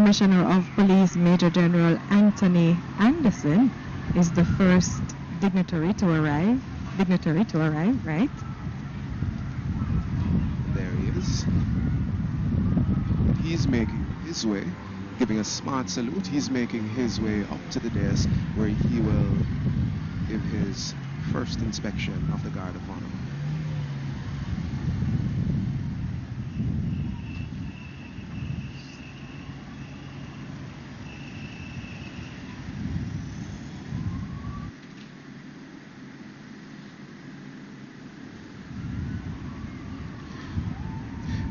Commissioner of Police Major General Anthony Anderson is the first dignitary to arrive. Right? There he is. He's making his way, giving a smart salute. He's making his way up to the dais where he will give his first inspection of the Guard of Honor.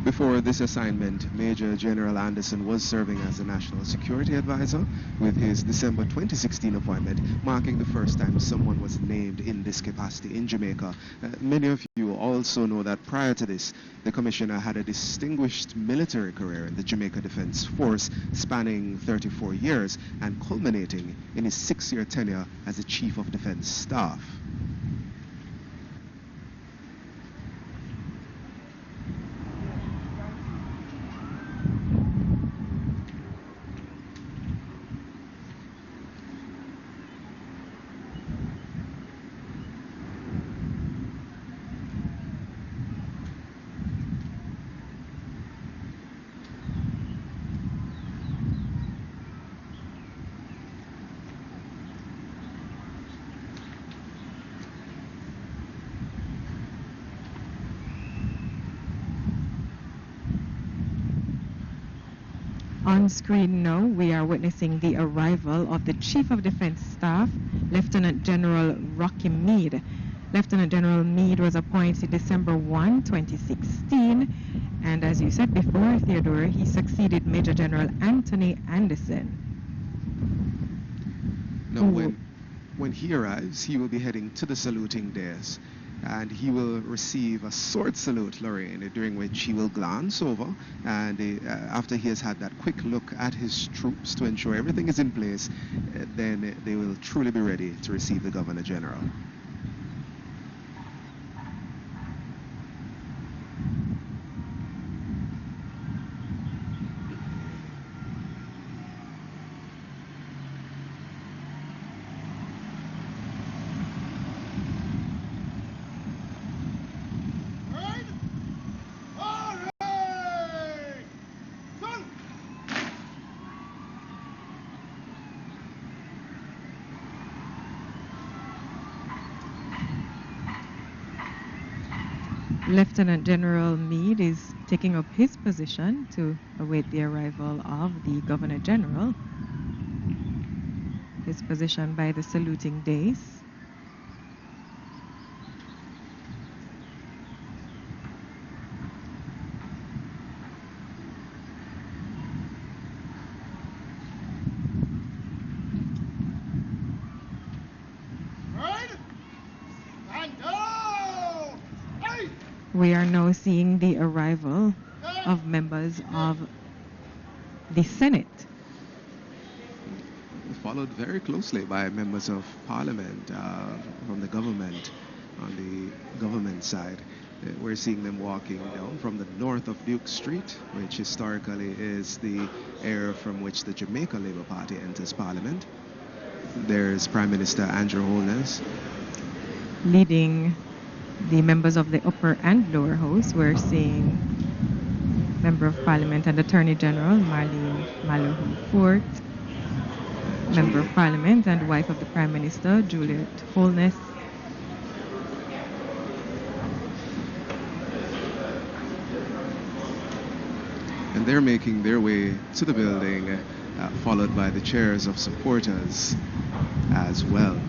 Before this assignment, Major General Anderson was serving as a National Security Advisor, with his December 2016 appointment marking the first time someone was named in this capacity in Jamaica. Many of you also know that prior to this, the Commissioner had a distinguished military career in the Jamaica Defense Force spanning 34 years and culminating in his 6-year tenure as the Chief of Defense Staff. On screen now, we are witnessing the arrival of the Chief of Defense Staff, Lieutenant General Rocky Meade. Lieutenant General Meade was appointed December 1, 2016, and as you said before, Theodore, he succeeded Major General Anthony Anderson. Now, when he arrives, he will be heading to the saluting dais, and he will receive a sword salute, Lorraine, during which he will glance over, and after he has had that quick look at his troops to ensure everything is in place, then they will truly be ready to receive the Governor General. Lieutenant General Meade is taking up his position to await the arrival of the Governor General. His position by the saluting dais. We are now seeing the arrival of members of the Senate. Followed very closely by members of Parliament from the government, on the government side. We're seeing them walking down from the north of Duke Street, which historically is the area from which the Jamaica Labour Party enters Parliament. There's Prime Minister Andrew Holness. Leading the members of the upper and lower house. We're seeing Member of Parliament and Attorney General Marlene Mallohu Fort, Member of Parliament and wife of the Prime Minister Juliet Holness, and they're making their way to the building, followed by the chairs of supporters as well.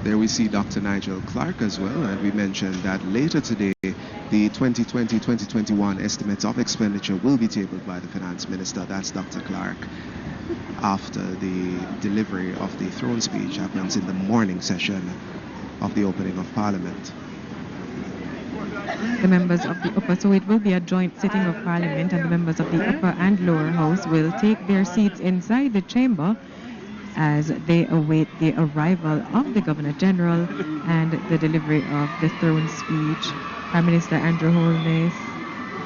There we see Dr. Nigel Clark as well, and we mentioned that later today the 2020-2021 estimates of expenditure will be tabled by the Finance Minister. That's Dr. Clark, after the delivery of the throne speech happens in the morning session of the opening of Parliament. The members of the upper, so it will be a joint sitting of Parliament, and the members of the upper and lower house will take their seats inside the chamber as they await the arrival of the Governor General and the delivery of the throne speech. Prime Minister Andrew Holness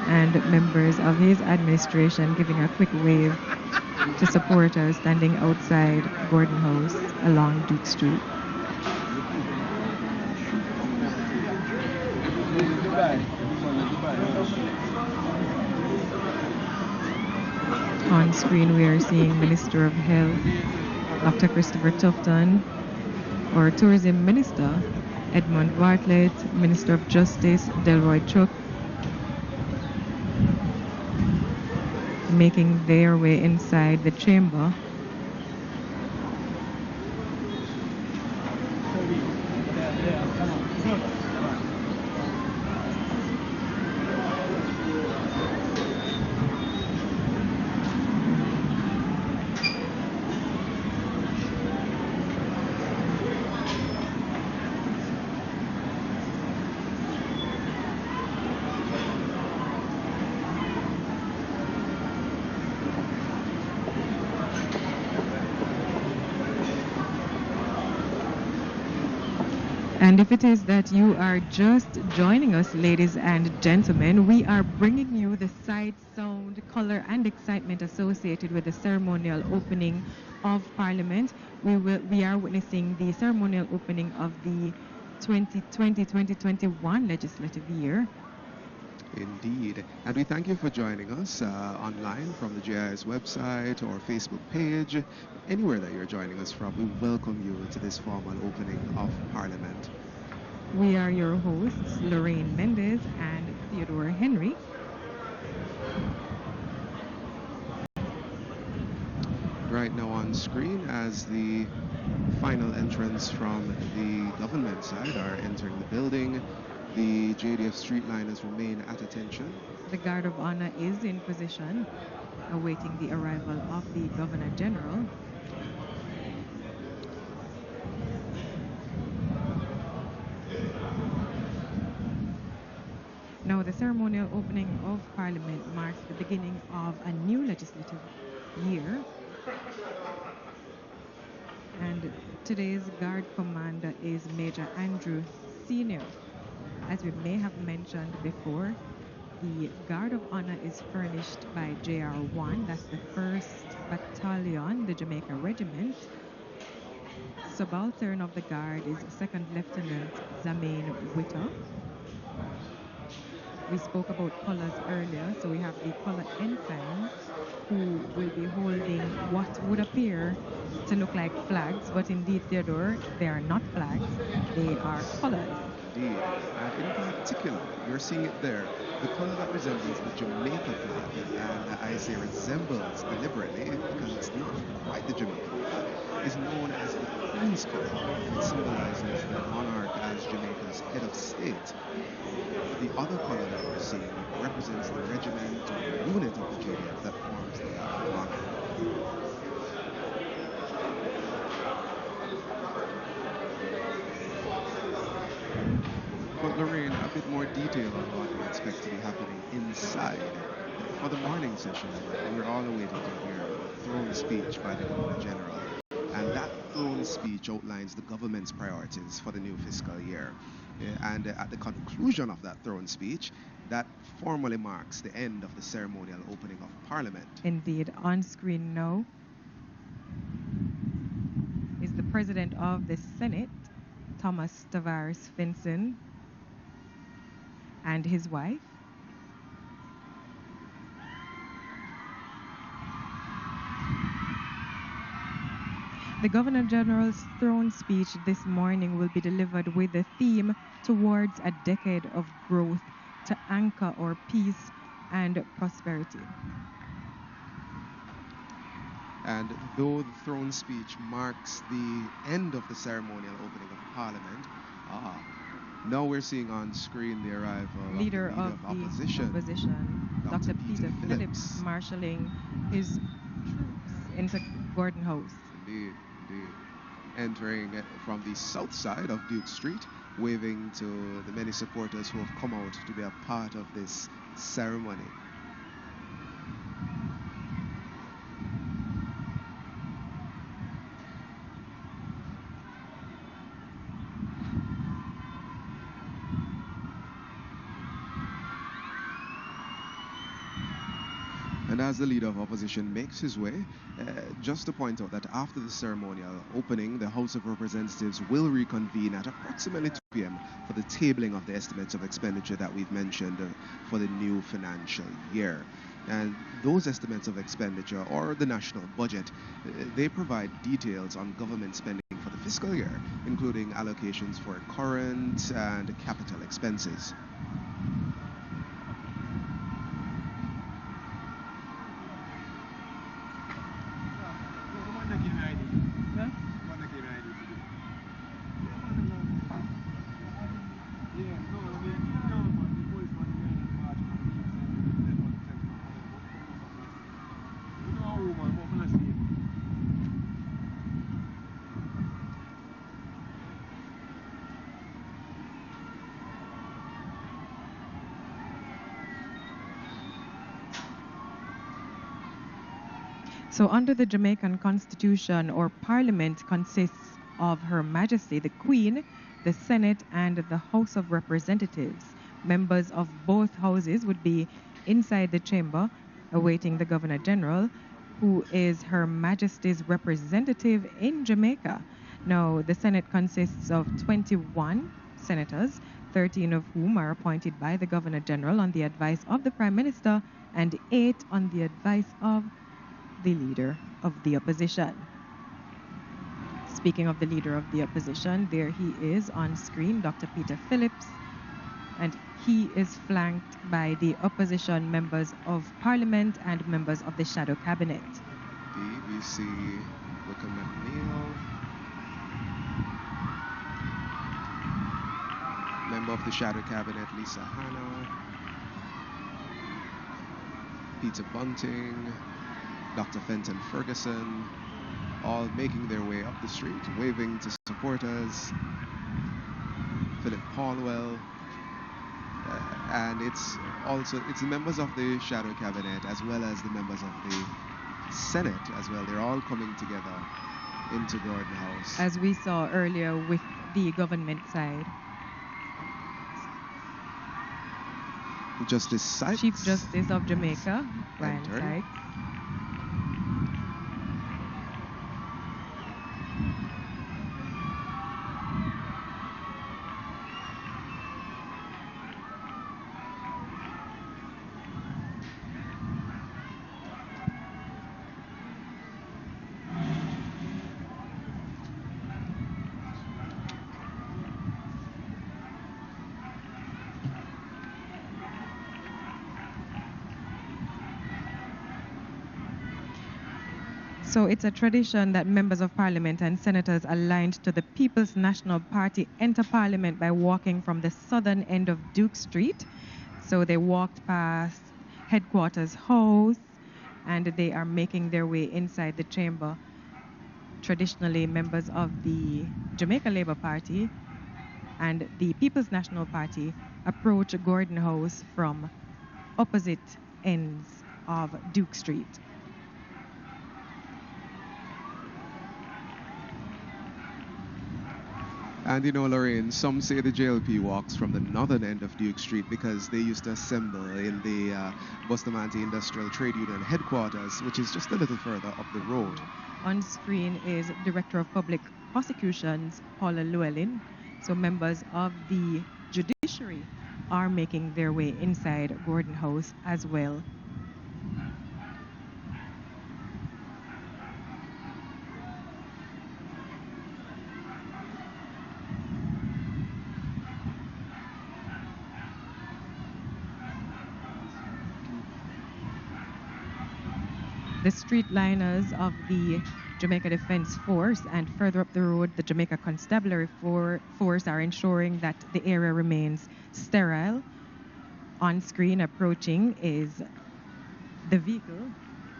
and members of his administration giving a quick wave to supporters standing outside Gordon House along Duke Street. On screen, we are seeing Minister of Health, Dr. Christopher Tufton, or Tourism Minister, Edmund Bartlett, Minister of Justice, Delroy Chuck, making their way inside the chamber. And if it is that you are just joining us, ladies and gentlemen, we are bringing you the sight, sound, color, and excitement associated with the ceremonial opening of Parliament. We are witnessing the ceremonial opening of the 2020-2021 legislative year. Indeed. And we thank you for joining us online from the GIS website or Facebook page. Anywhere that you're joining us from, we welcome you to this formal opening of Parliament. We are your hosts, Lorraine Mendez and Theodore Henry. Right now on screen, as the final entrance from the government side are entering the building, the JDF streetliners remain at attention. The Guard of Honor is in position, awaiting the arrival of the Governor General. Now, the ceremonial opening of Parliament marks the beginning of a new legislative year. And today's Guard Commander is Major Andrew Sr. As we may have mentioned before, the Guard of Honor is furnished by JR1, that's the 1st Battalion, the Jamaica Regiment. Subaltern of the Guard is 2nd Lieutenant Zamain Witter. We spoke about colors earlier, so we have the color ensign who will be holding what would appear to look like flags, but indeed, Theodore, they are not flags, they are colors. Indeed. And in particular, you're seeing it there, the color that resembles the Jamaica flag, and I say resembles deliberately because it's not quite the Jamaican flag, is known as the Queen's color. It symbolizes the monarch as Jamaica's head of state. The other color that we're seeing represents the regiment or unit of the JDF that forms the Guard of Honor. But Lorraine, a bit more detail on what we expect to be happening inside. For the morning session, we're all awaiting to hear a throne speech by the Governor General. And that throne speech outlines the government's priorities for the new fiscal year. And at the conclusion of that throne speech, that formally marks the end of the ceremonial opening of Parliament. Indeed, on screen now is the President of the Senate, Thomas Tavares Finson, and his wife. The Governor General's throne speech this morning will be delivered with the theme "Towards a Decade of Growth to Anchor our Peace and Prosperity." And though the throne speech marks the end of the ceremonial opening of Parliament, now we're seeing on screen the arrival Leader of the opposition, Dr. Peter Phillips, marshalling his troops into Gordon House. Indeed. Entering from the south side of Duke Street, waving to the many supporters who have come out to be a part of this ceremony. And as the leader of opposition makes his way, just to point out that after the ceremonial opening, the House of Representatives will reconvene at approximately 2 p.m. for the tabling of the estimates of expenditure that we've mentioned for the new financial year. And those estimates of expenditure, or the national budget, they provide details on government spending for the fiscal year, including allocations for current and capital expenses. So under the Jamaican Constitution, or Parliament consists of Her Majesty the Queen, the Senate, and the House of Representatives. Members of both houses would be inside the chamber awaiting the Governor General, who is Her Majesty's representative in Jamaica. Now, the Senate consists of 21 senators, 13 of whom are appointed by the Governor General on the advice of the Prime Minister, and 8 on the advice of the Leader of the Opposition. Speaking of the Leader of the Opposition, there he is on screen, Dr. Peter Phillips, and he is flanked by the opposition members of Parliament and members of the Shadow Cabinet. BBC Wickham McNeil, member of the Shadow Cabinet Lisa Hanna, Peter Bunting, Dr. Fenton Ferguson, all making their way up the street, waving to supporters. Philip Paulwell, and it's the members of the Shadow Cabinet as well as the members of the Senate as well. They're all coming together into Gordon House. As we saw earlier with the government side. Justice Sykes, Chief Justice of Jamaica, Brian Sykes. So it's a tradition that members of Parliament and senators aligned to the People's National Party enter Parliament by walking from the southern end of Duke Street. So they walked past Headquarters House and they are making their way inside the chamber. Traditionally, members of the Jamaica Labour Party and the People's National Party approach Gordon House from opposite ends of Duke Street. And you know, Lorraine, some say the JLP walks from the northern end of Duke Street because they used to assemble in the Bustamante Industrial Trade Union headquarters, which is just a little further up the road. On screen is Director of Public Prosecutions, Paula Llewellyn. So members of the judiciary are making their way inside Gordon House as well. The streetliners of the Jamaica Defence Force and further up the road, the Jamaica Constabulary Force are ensuring that the area remains sterile. On screen approaching is the vehicle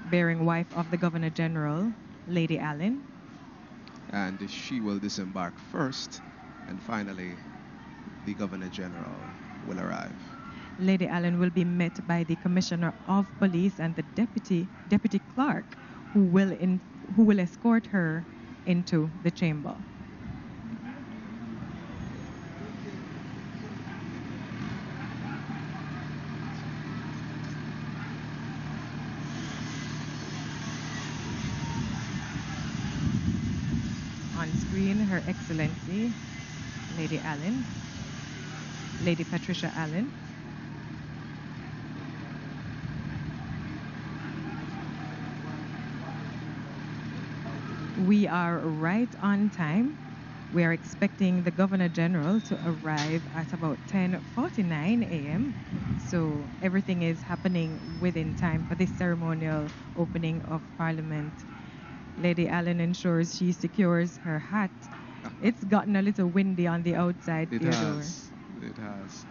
bearing wife of the Governor General, Lady Allen. And she will disembark first, and finally the Governor General will arrive. Lady Allen will be met by the Commissioner of Police and the Deputy Clerk, who will escort her into the chamber. screen Her Excellency, Lady Allen, Lady Patricia Allen. We are right on time. We are expecting the Governor General to arrive at about 10:49 a.m. So everything is happening within time for this ceremonial opening of Parliament. Lady Allen ensures she secures her hat. It's gotten a little windy on the outside, It Theodore. has. It has.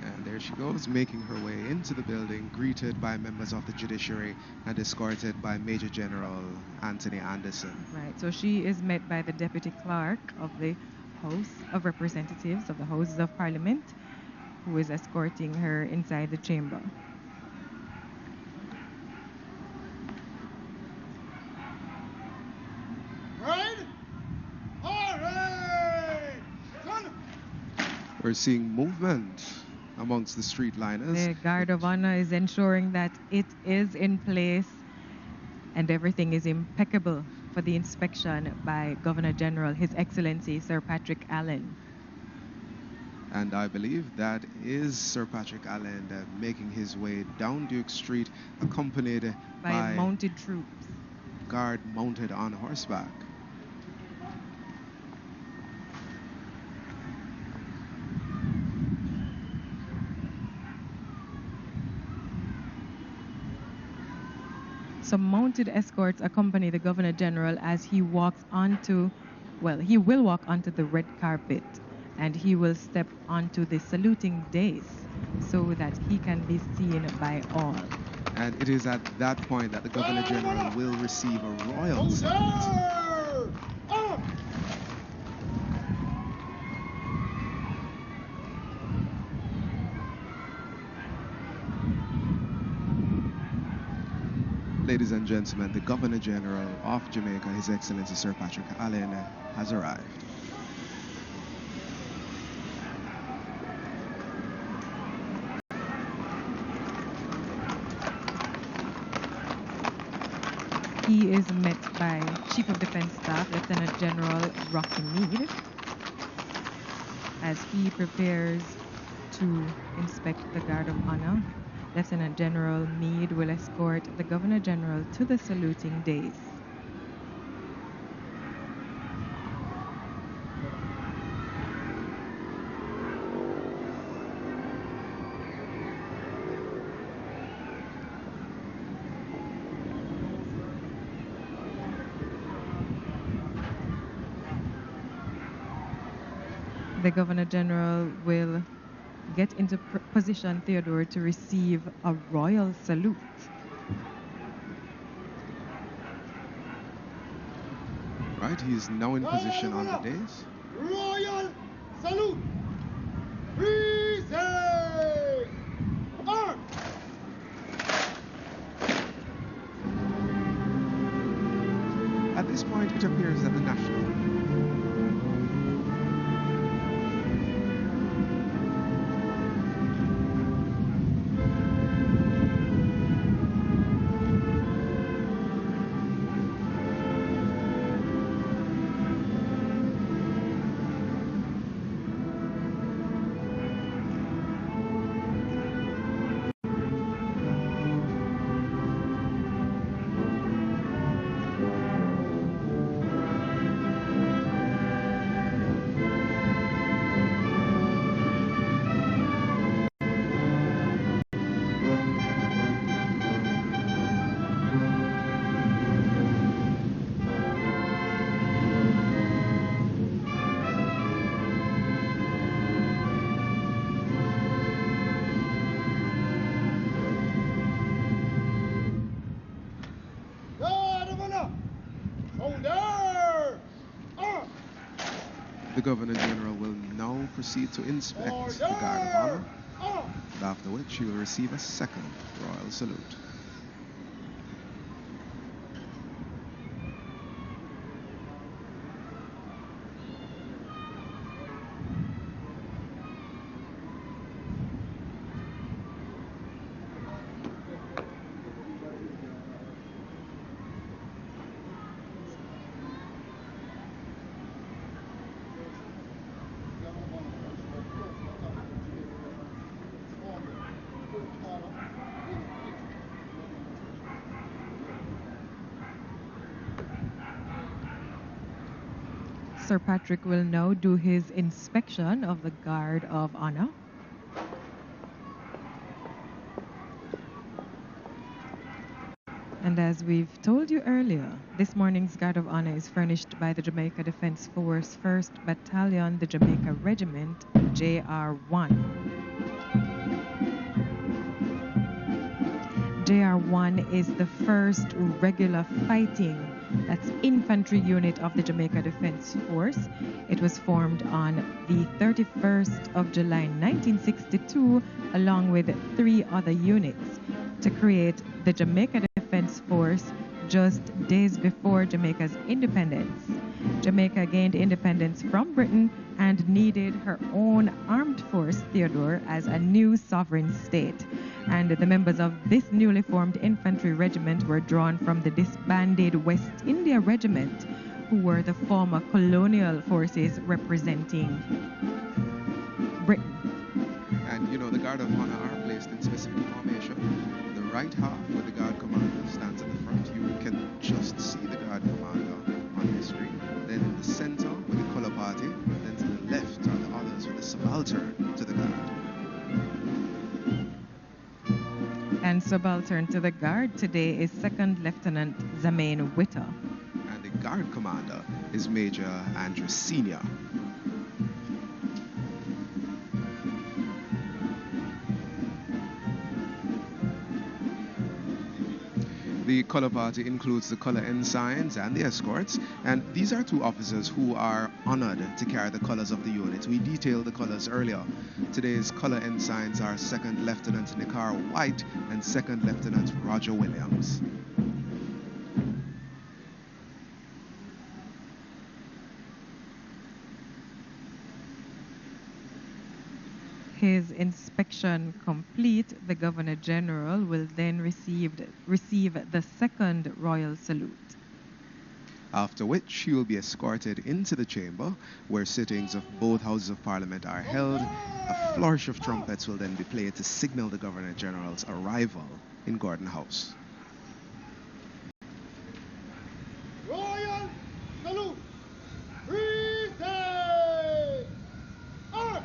And there she goes, making her way into the building, greeted by members of the judiciary and escorted by Major General Anthony Anderson. Right, so she is met by the Deputy Clerk of the House of Representatives of the Houses of Parliament, who is escorting her inside the chamber. We're seeing movement amongst the street liners. The Guard of Honor is ensuring that it is in place and everything is impeccable for the inspection by Governor General, His Excellency Sir Patrick Allen. And I believe that is Sir Patrick Allen making his way down Duke Street, accompanied by mounted troops. Guard mounted on horseback. Some mounted escorts accompany the Governor General as he walks onto, he will walk onto the red carpet and he will step onto the saluting dais so that he can be seen by all. And it is at that point that the Governor General will receive a royal salute. Ladies and gentlemen, the Governor General of Jamaica, His Excellency Sir Patrick Allen, has arrived. He is met by Chief of Defense Staff, Lieutenant General Rocky Mead, as he prepares to inspect the Guard of Honor. Lieutenant General Mead will escort the Governor General to the saluting dais. The Governor General will get into position, Theodore, to receive a royal salute. Right, he's now in position on the dais. Royal salute! Present! Arm! At this point, it appears that the national The Governor General will now proceed to inspect the Guard of Honor, and after which he will receive a second royal salute. Sir Patrick will now do his inspection of the Guard of Honor. And as we've told you earlier, this morning's Guard of Honor is furnished by the Jamaica Defence Force 1st Battalion, the Jamaica Regiment, JR1. JR1 is the first regular fighting, that's infantry unit of the Jamaica Defence Force. It was formed on the 31st of July 1962 along with 3 other units to create the Jamaica Defence Force just days before Jamaica's independence. Jamaica gained independence from Britain and needed her own armed force, Theodore, as a new sovereign state. And the members of this newly formed infantry regiment were drawn from the disbanded West India Regiment, who were the former colonial forces representing Britain. And you know, the Guard of Honor are placed in specific formation. The right half, where the Guard Commander stands at the front, you can just see the Guard Commander on the screen. Then in the center, with the color party. Then to the left are the others with the subaltern to the Guard. And subaltern to the Guard today is Second Lieutenant Zamain Witter. And the Guard Commander is Major Andrew Senior. The color party includes the color ensigns and the escorts, and these are 2 officers who are honored to carry the colors of the unit. We detailed the colors earlier. Today's color ensigns are Second Lieutenant Nicar White and Second Lieutenant Roger Williams. His inspection complete, the Governor General will then receive the second royal salute. After which he will be escorted into the chamber, where sittings of both houses of Parliament are held. A flourish of trumpets will then be played to signal the Governor General's arrival in Gordon House. Royal salute. Present. Arm.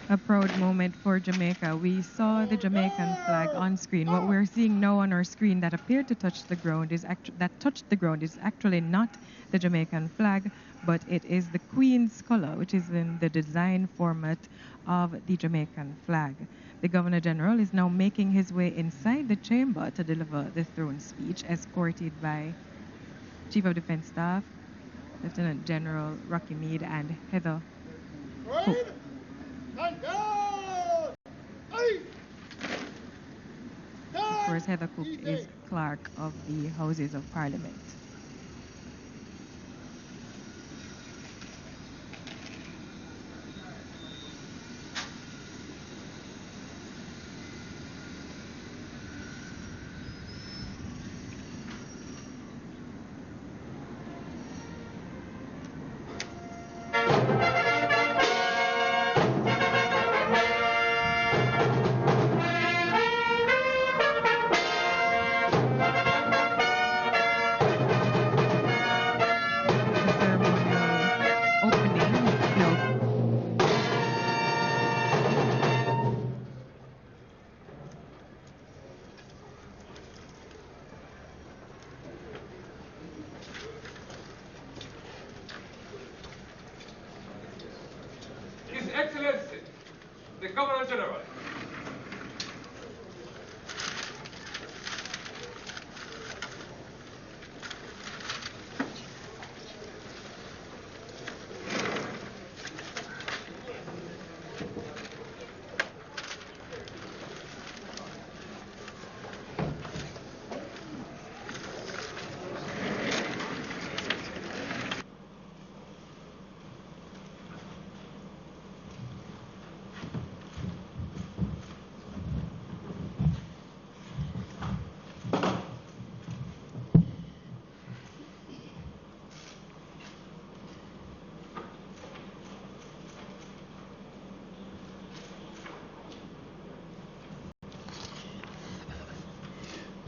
A proud moment for Jamaica. We saw the Jamaican flag on screen. What we're seeing now on our screen that appeared to touch the ground is actually not the Jamaican flag, but it is the Queen's color, which is in the design format of the Jamaican flag. The Governor General is now making his way inside the chamber to deliver the throne speech, escorted by Chief of Defence Staff, Lieutenant General Rocky Mead, and Heather Cook. Of course, Heather Cook is Clerk of the Houses of Parliament. Governor General.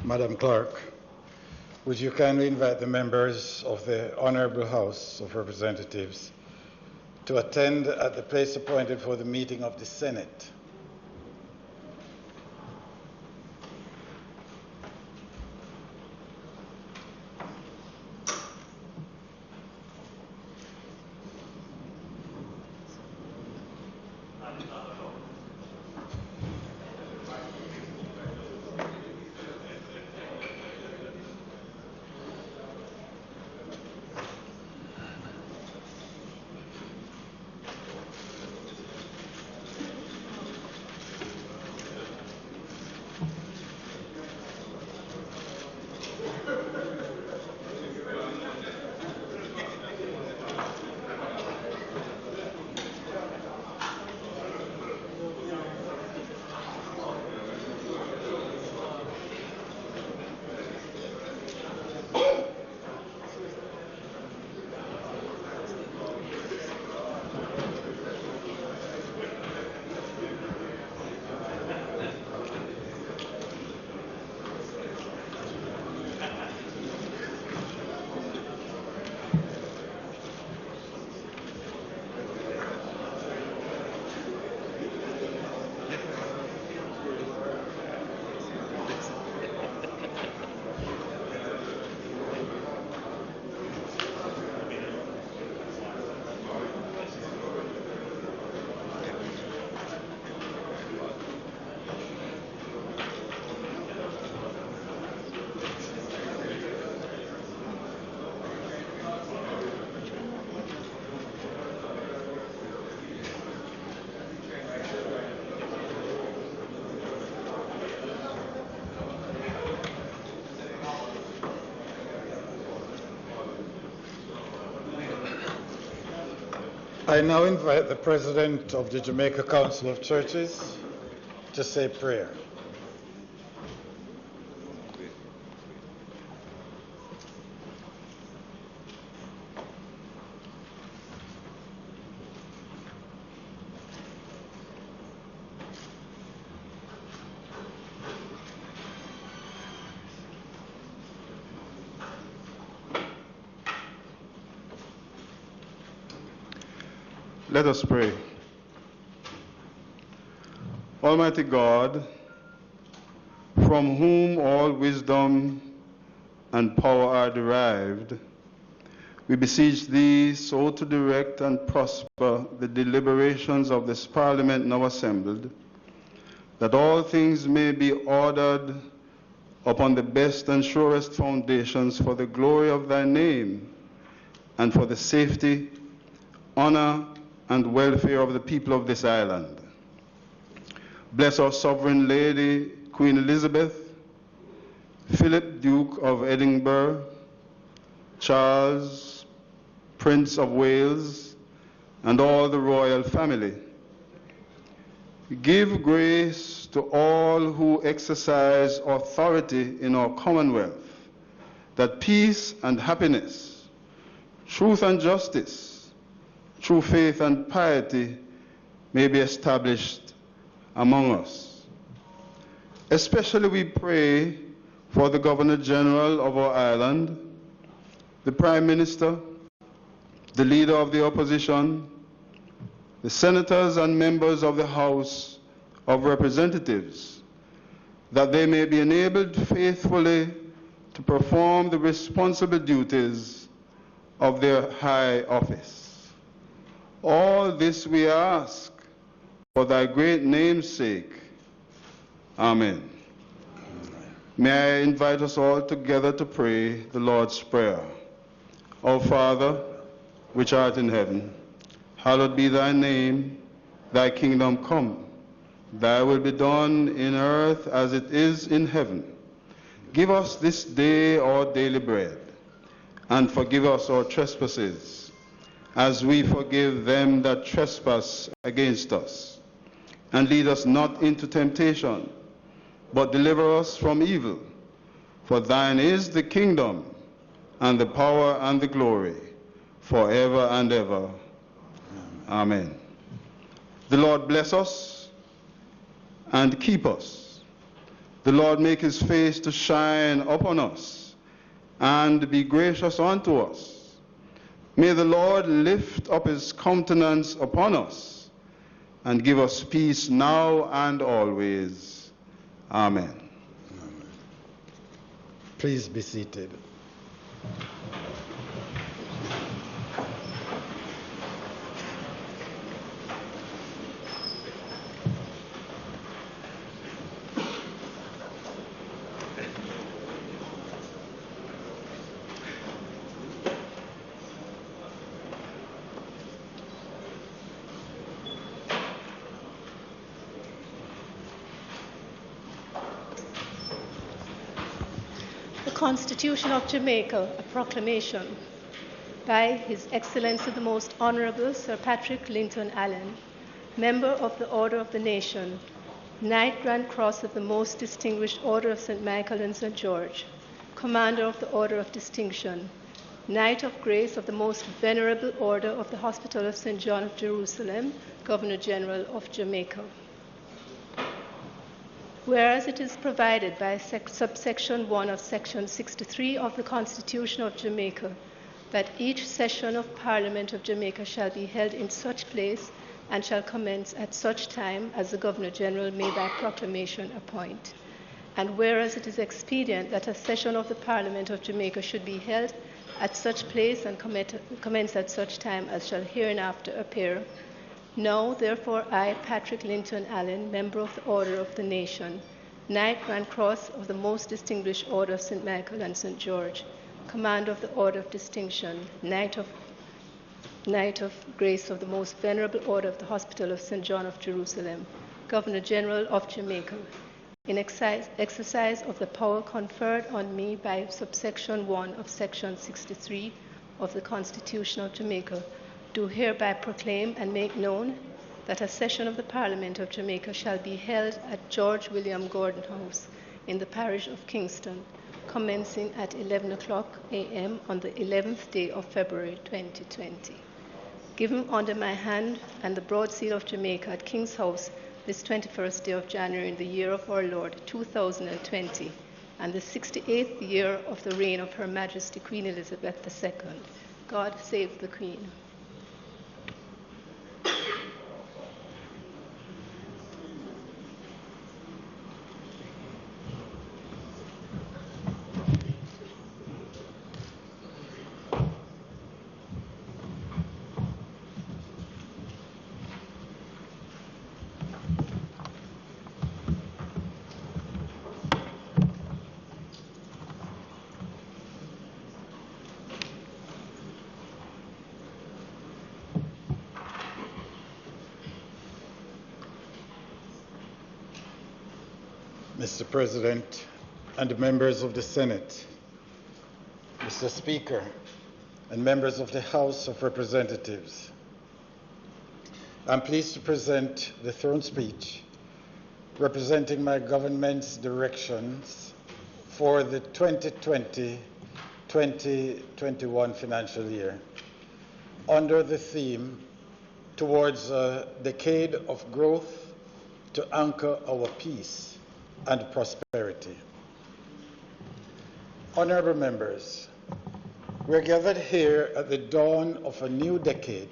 Madam Clerk, would you kindly invite the members of the Honourable House of Representatives to attend at the place appointed for the meeting of the Senate? I now invite the President of the Jamaica Council of Churches to say prayer. Let us pray. Almighty God, from whom all wisdom and power are derived, we beseech Thee so to direct and prosper the deliberations of this Parliament now assembled, that all things may be ordered upon the best and surest foundations for the glory of Thy name and for the safety, honor, and welfare of the people of this island. Bless our Sovereign Lady, Queen Elizabeth, Philip, Duke of Edinburgh, Charles, Prince of Wales, and all the royal family. Give grace to all who exercise authority in our Commonwealth, that peace and happiness, truth and justice, true faith and piety may be established among us. Especially we pray for the Governor General of our island, the Prime Minister, the Leader of the Opposition, the Senators and members of the House of Representatives, that they may be enabled faithfully to perform the responsible duties of their high office. All this we ask for thy great name's sake. Amen. May I invite us all together to pray the Lord's Prayer. Our Father, which art in heaven, hallowed be thy name. Thy kingdom come. Thy will be done in earth as it is in heaven. Give us this day our daily bread, and forgive us our trespasses, as we forgive them that trespass against us. And lead us not into temptation, but deliver us from evil. For thine is the kingdom, and the power, and the glory, forever and ever. Amen. The Lord bless us and keep us. The Lord make his face to shine upon us and be gracious unto us. May the Lord lift up his countenance upon us and give us peace now and always. Amen. Please be seated. Constitution of Jamaica, a proclamation by His Excellency the Most Honourable Sir Patrick Linton Allen, Member of the Order of the Nation, Knight Grand Cross of the Most Distinguished Order of St. Michael and St. George, Commander of the Order of Distinction, Knight of Grace of the Most Venerable Order of the Hospital of St. John of Jerusalem, Governor General of Jamaica. Whereas it is provided by subsection 1 of section 63 of the Constitution of Jamaica that each session of Parliament of Jamaica shall be held in such place and shall commence at such time as the Governor General may by proclamation appoint. And whereas it is expedient that a session of the Parliament of Jamaica should be held at such place and commence at such time as shall hereinafter appear, now, therefore, I, Patrick Linton Allen, Member of the Order of the Nation, Knight Grand Cross of the Most Distinguished Order of St. Michael and St. George, Commander of the Order of Distinction, Knight of Grace of the Most Venerable Order of the Hospital of St. John of Jerusalem, Governor General of Jamaica, in exercise of the power conferred on me by subsection 1 of section 63 of the Constitution of Jamaica, do hereby proclaim and make known that a session of the Parliament of Jamaica shall be held at George William Gordon House in the parish of Kingston, commencing at 11 a.m. on the 11th day of February 2020. Given under my hand and the broad seal of Jamaica at King's House this 21st day of January in the year of our Lord 2020, and the 68th year of the reign of Her Majesty Queen Elizabeth II. God save the Queen. Mr. President and members of the Senate, Mr. Speaker, and members of the House of Representatives, I'm pleased to present the throne speech representing my government's directions for the 2020-2021 financial year under the theme "Towards a Decade of Growth to Anchor Our Peace and Prosperity." Honourable members, we're gathered here at the dawn of a new decade.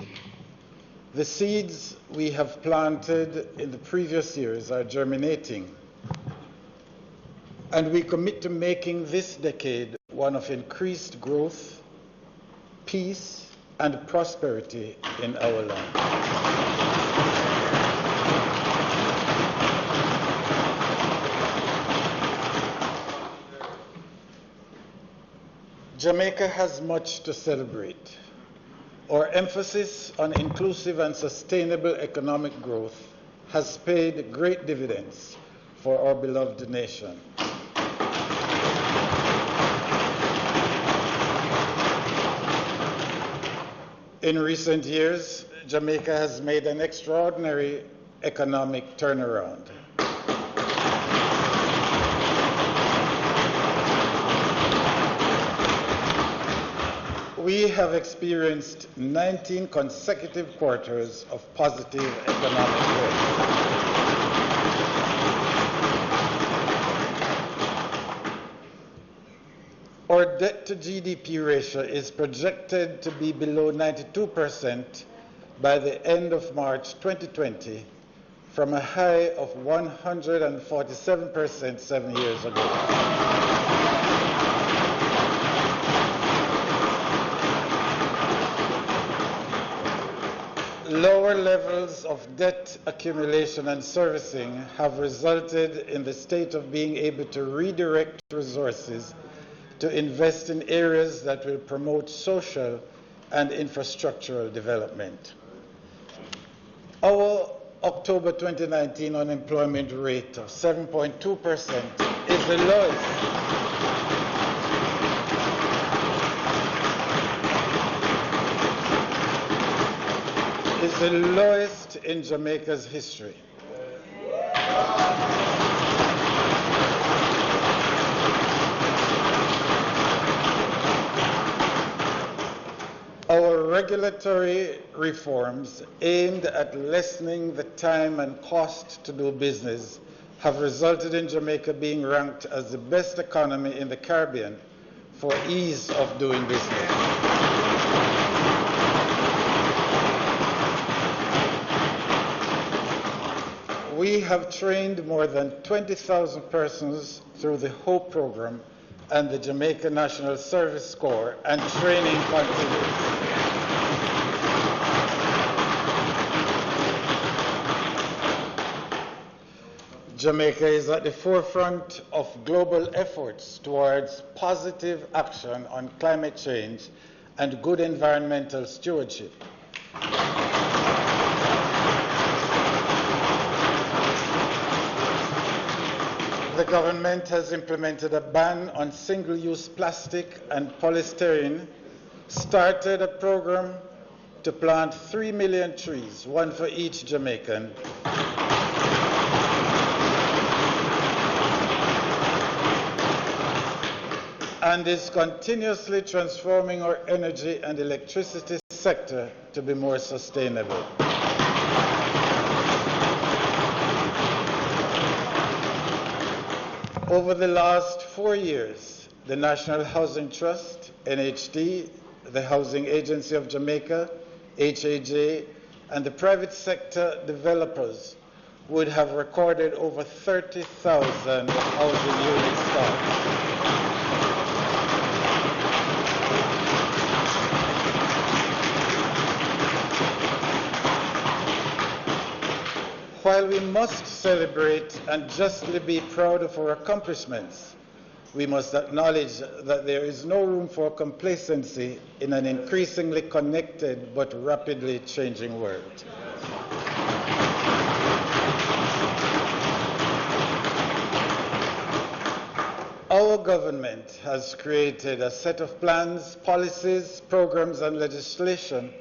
The seeds we have planted in the previous years are germinating, and we commit to making this decade one of increased growth, peace, and prosperity in our land. Jamaica has much to celebrate. Our emphasis on inclusive and sustainable economic growth has paid great dividends for our beloved nation. In recent years, Jamaica has made an extraordinary economic turnaround. We have experienced 19 consecutive quarters of positive economic growth. Our debt to GDP ratio is projected to be below 92% by the end of March 2020, from a high of 147% 7 years ago. Lower levels of debt accumulation and servicing have resulted in the state of being able to redirect resources to invest in areas that will promote social and infrastructural development. Our October 2019 unemployment rate of 7.2% is the lowest in Jamaica's history. Our regulatory reforms aimed at lessening the time and cost to do business have resulted in Jamaica being ranked as the best economy in the Caribbean for ease of doing business. We have trained more than 20,000 persons through the HOPE program and the Jamaica National Service Corps, and training continues. Jamaica is at the forefront of global efforts towards positive action on climate change and good environmental stewardship. The government has implemented a ban on single-use plastic and polystyrene, started a program to plant 3 million trees, one for each Jamaican, and is continuously transforming our energy and electricity sector to be more sustainable. Over the last 4 years, the National Housing Trust, NHT, the Housing Agency of Jamaica, HAJ, and the private sector developers would have recorded over 30,000 housing unit starts. While we must celebrate and justly be proud of our accomplishments, we must acknowledge that there is no room for complacency in an increasingly connected but rapidly changing world. Our government has created a set of plans, policies, programs, and legislation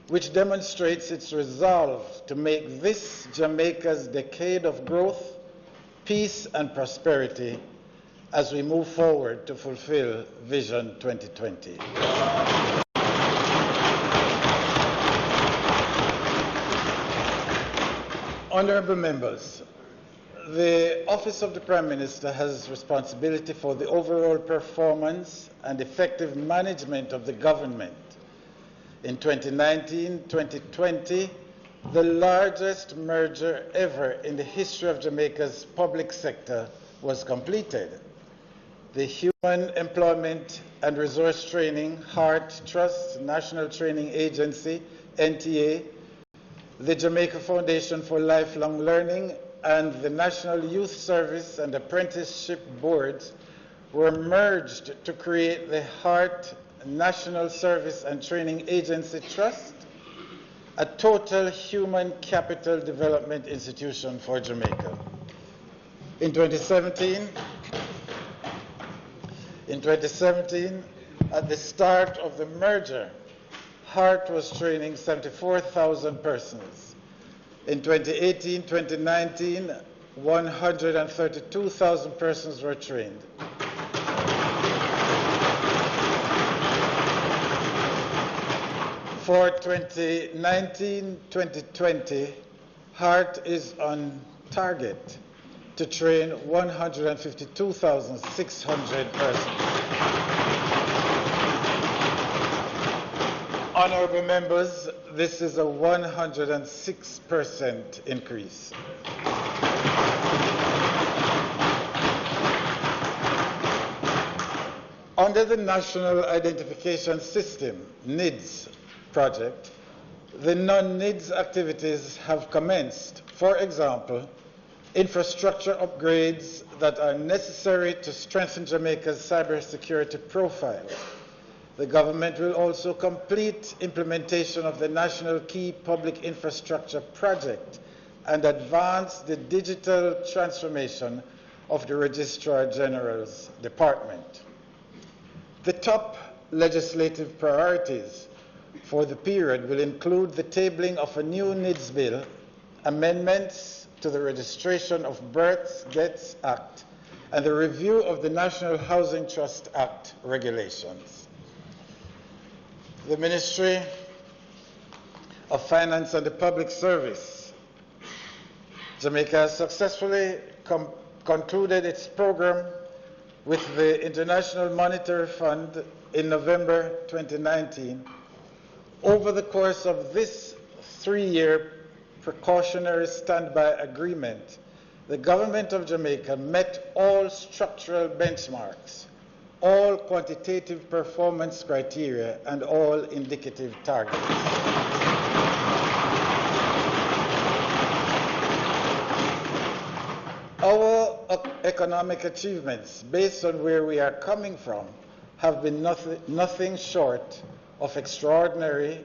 which demonstrates its resolve to make this Jamaica's decade of growth, peace, and prosperity as we move forward to fulfill Vision 2020. Honourable members, the Office of the Prime Minister has responsibility for the overall performance and effective management of the government. In 2019-2020, the largest merger ever in the history of Jamaica's public sector was completed. The Human Employment and Resource Training, Heart Trust, National Training Agency, NTA, the Jamaica Foundation for Lifelong Learning, and the National Youth Service and Apprenticeship Boards were merged to create the HEART National Service and Training Agency Trust, a total human capital development institution for Jamaica. In 2017, at the start of the merger, HEART was training 74,000 persons. In 2018-2019, 132,000 persons were trained. For 2019-2020, HEART is on target to train 152,600 persons. Honourable members, this is a 106% increase. Under the National Identification System, NIDS project, the non-NIDS activities have commenced. For example, infrastructure upgrades that are necessary to strengthen Jamaica's cybersecurity profile. The government will also complete implementation of the National Key Public Infrastructure Project and advance the digital transformation of the Registrar General's Department. The top legislative priorities for the period will include the tabling of a new NIDS bill, amendments to the Registration of Births, Deaths Act, and the review of the National Housing Trust Act regulations. The Ministry of Finance and the Public Service. Jamaica has successfully concluded its program with the International Monetary Fund in November 2019. Over the course of this 3-year precautionary standby agreement, the government of Jamaica met all structural benchmarks, all quantitative performance criteria, and all indicative targets. Our economic achievements, based on where we are coming from, have been nothing short of extraordinary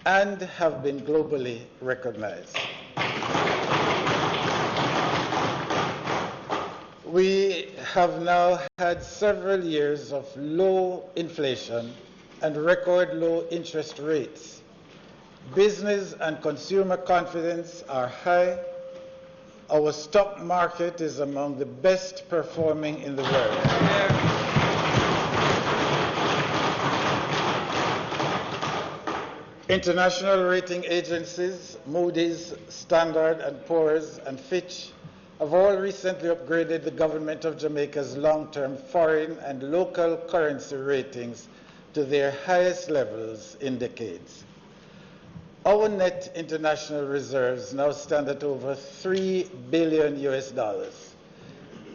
and have been globally recognized. We have now had several years of low inflation and record low interest rates. Business and consumer confidence are high. Our stock market is among the best performing in the world. International rating agencies, Moody's, Standard & Poor's, and Fitch, have all recently upgraded the government of Jamaica's long-term foreign and local currency ratings to their highest levels in decades. Our net international reserves now stand at over $3 billion.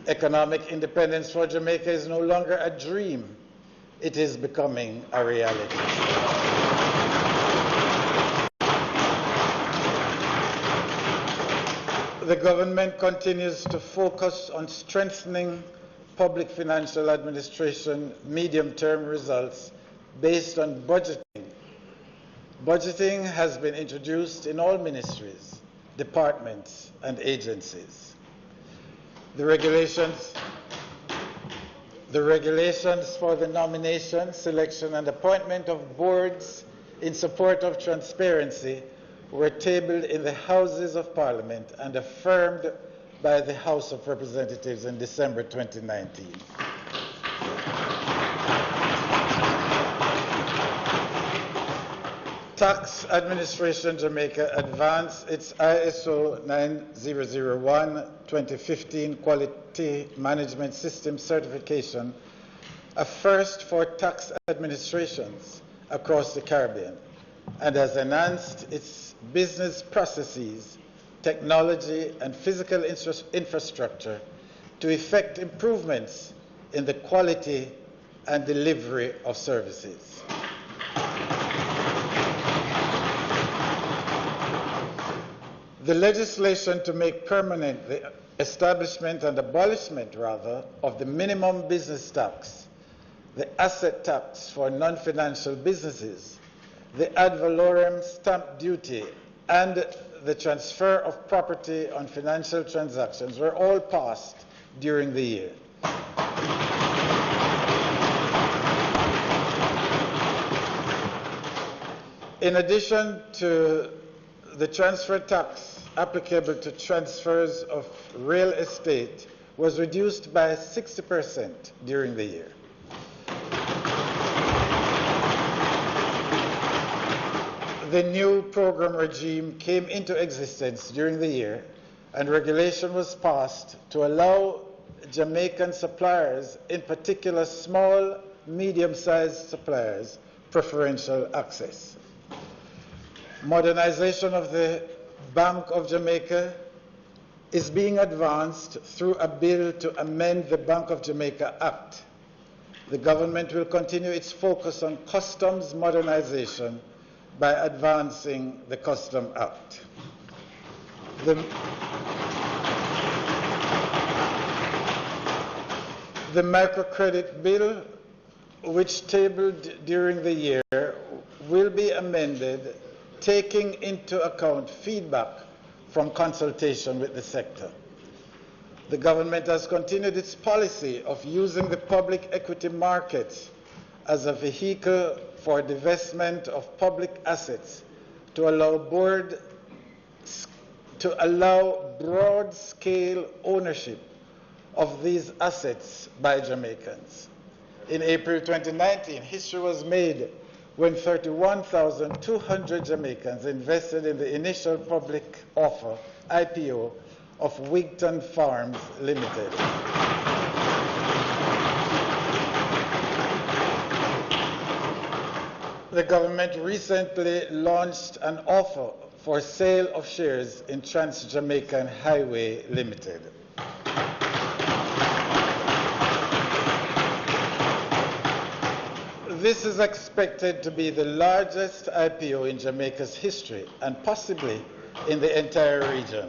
Economic independence for Jamaica is no longer a dream. It is becoming a reality. The government continues to focus on strengthening public financial administration medium-term results based on budgeting. Budgeting has been introduced in all ministries, departments, and agencies. The regulations for the nomination, selection, and appointment of boards in support of transparency were tabled in the Houses of Parliament and affirmed by the House of Representatives in December 2019. Tax Administration Jamaica advanced its ISO 9001-2015 Quality Management System certification, a first for tax administrations across the Caribbean, and has enhanced its business processes, technology, and physical infrastructure to effect improvements in the quality and delivery of services. The legislation to make permanent the establishment and abolishment, rather, of the minimum business tax, the asset tax for non-financial businesses, the ad valorem stamp duty, and the transfer of property on financial transactions were all passed during the year. In addition to the transfer tax applicable to transfers of real estate was reduced by 60% during the year. The new program regime came into existence during the year, and regulation was passed to allow Jamaican suppliers, in particular small, medium-sized suppliers, preferential access. Modernization of the Bank of Jamaica is being advanced through a bill to amend the Bank of Jamaica Act. The government will continue its focus on customs modernization by advancing the Custom Act. The microcredit bill, which tabled during the year, will be amended, taking into account feedback from consultation with the sector. The government has continued its policy of using the public equity markets as a vehicle for divestment of public assets to allow broad-scale ownership of these assets by Jamaicans. In April 2019, history was made when 31,200 Jamaicans invested in the initial public offer, IPO, of Wigton Farms Limited. The government recently launched an offer for sale of shares in Trans-Jamaican Highway Limited. This is expected to be the largest IPO in Jamaica's history and possibly in the entire region.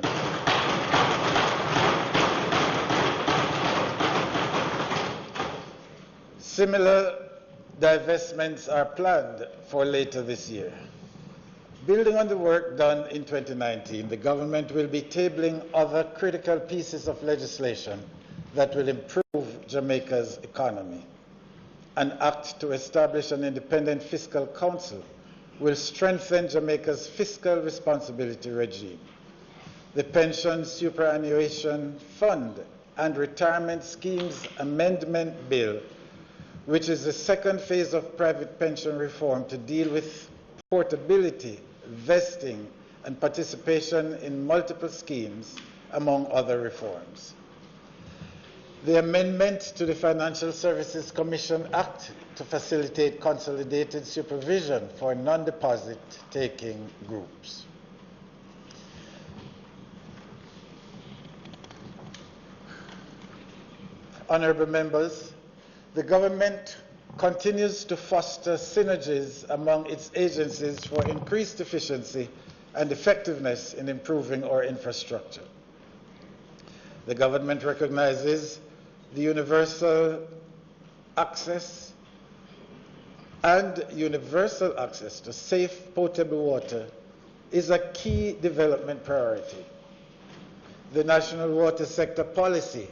Similar divestments are planned for later this year. Building on the work done in 2019, the government will be tabling other critical pieces of legislation that will improve Jamaica's economy. An act to establish an independent fiscal council will strengthen Jamaica's fiscal responsibility regime. The Pension Superannuation Fund and Retirement Schemes Amendment Bill, which is the second phase of private pension reform to deal with portability, vesting, and participation in multiple schemes, among other reforms. The amendment to the Financial Services Commission Act to facilitate consolidated supervision for non-deposit taking groups. Honourable members, the government continues to foster synergies among its agencies for increased efficiency and effectiveness in improving our infrastructure. The government recognizes the universal access to safe potable water is a key development priority. The National Water Sector Policy,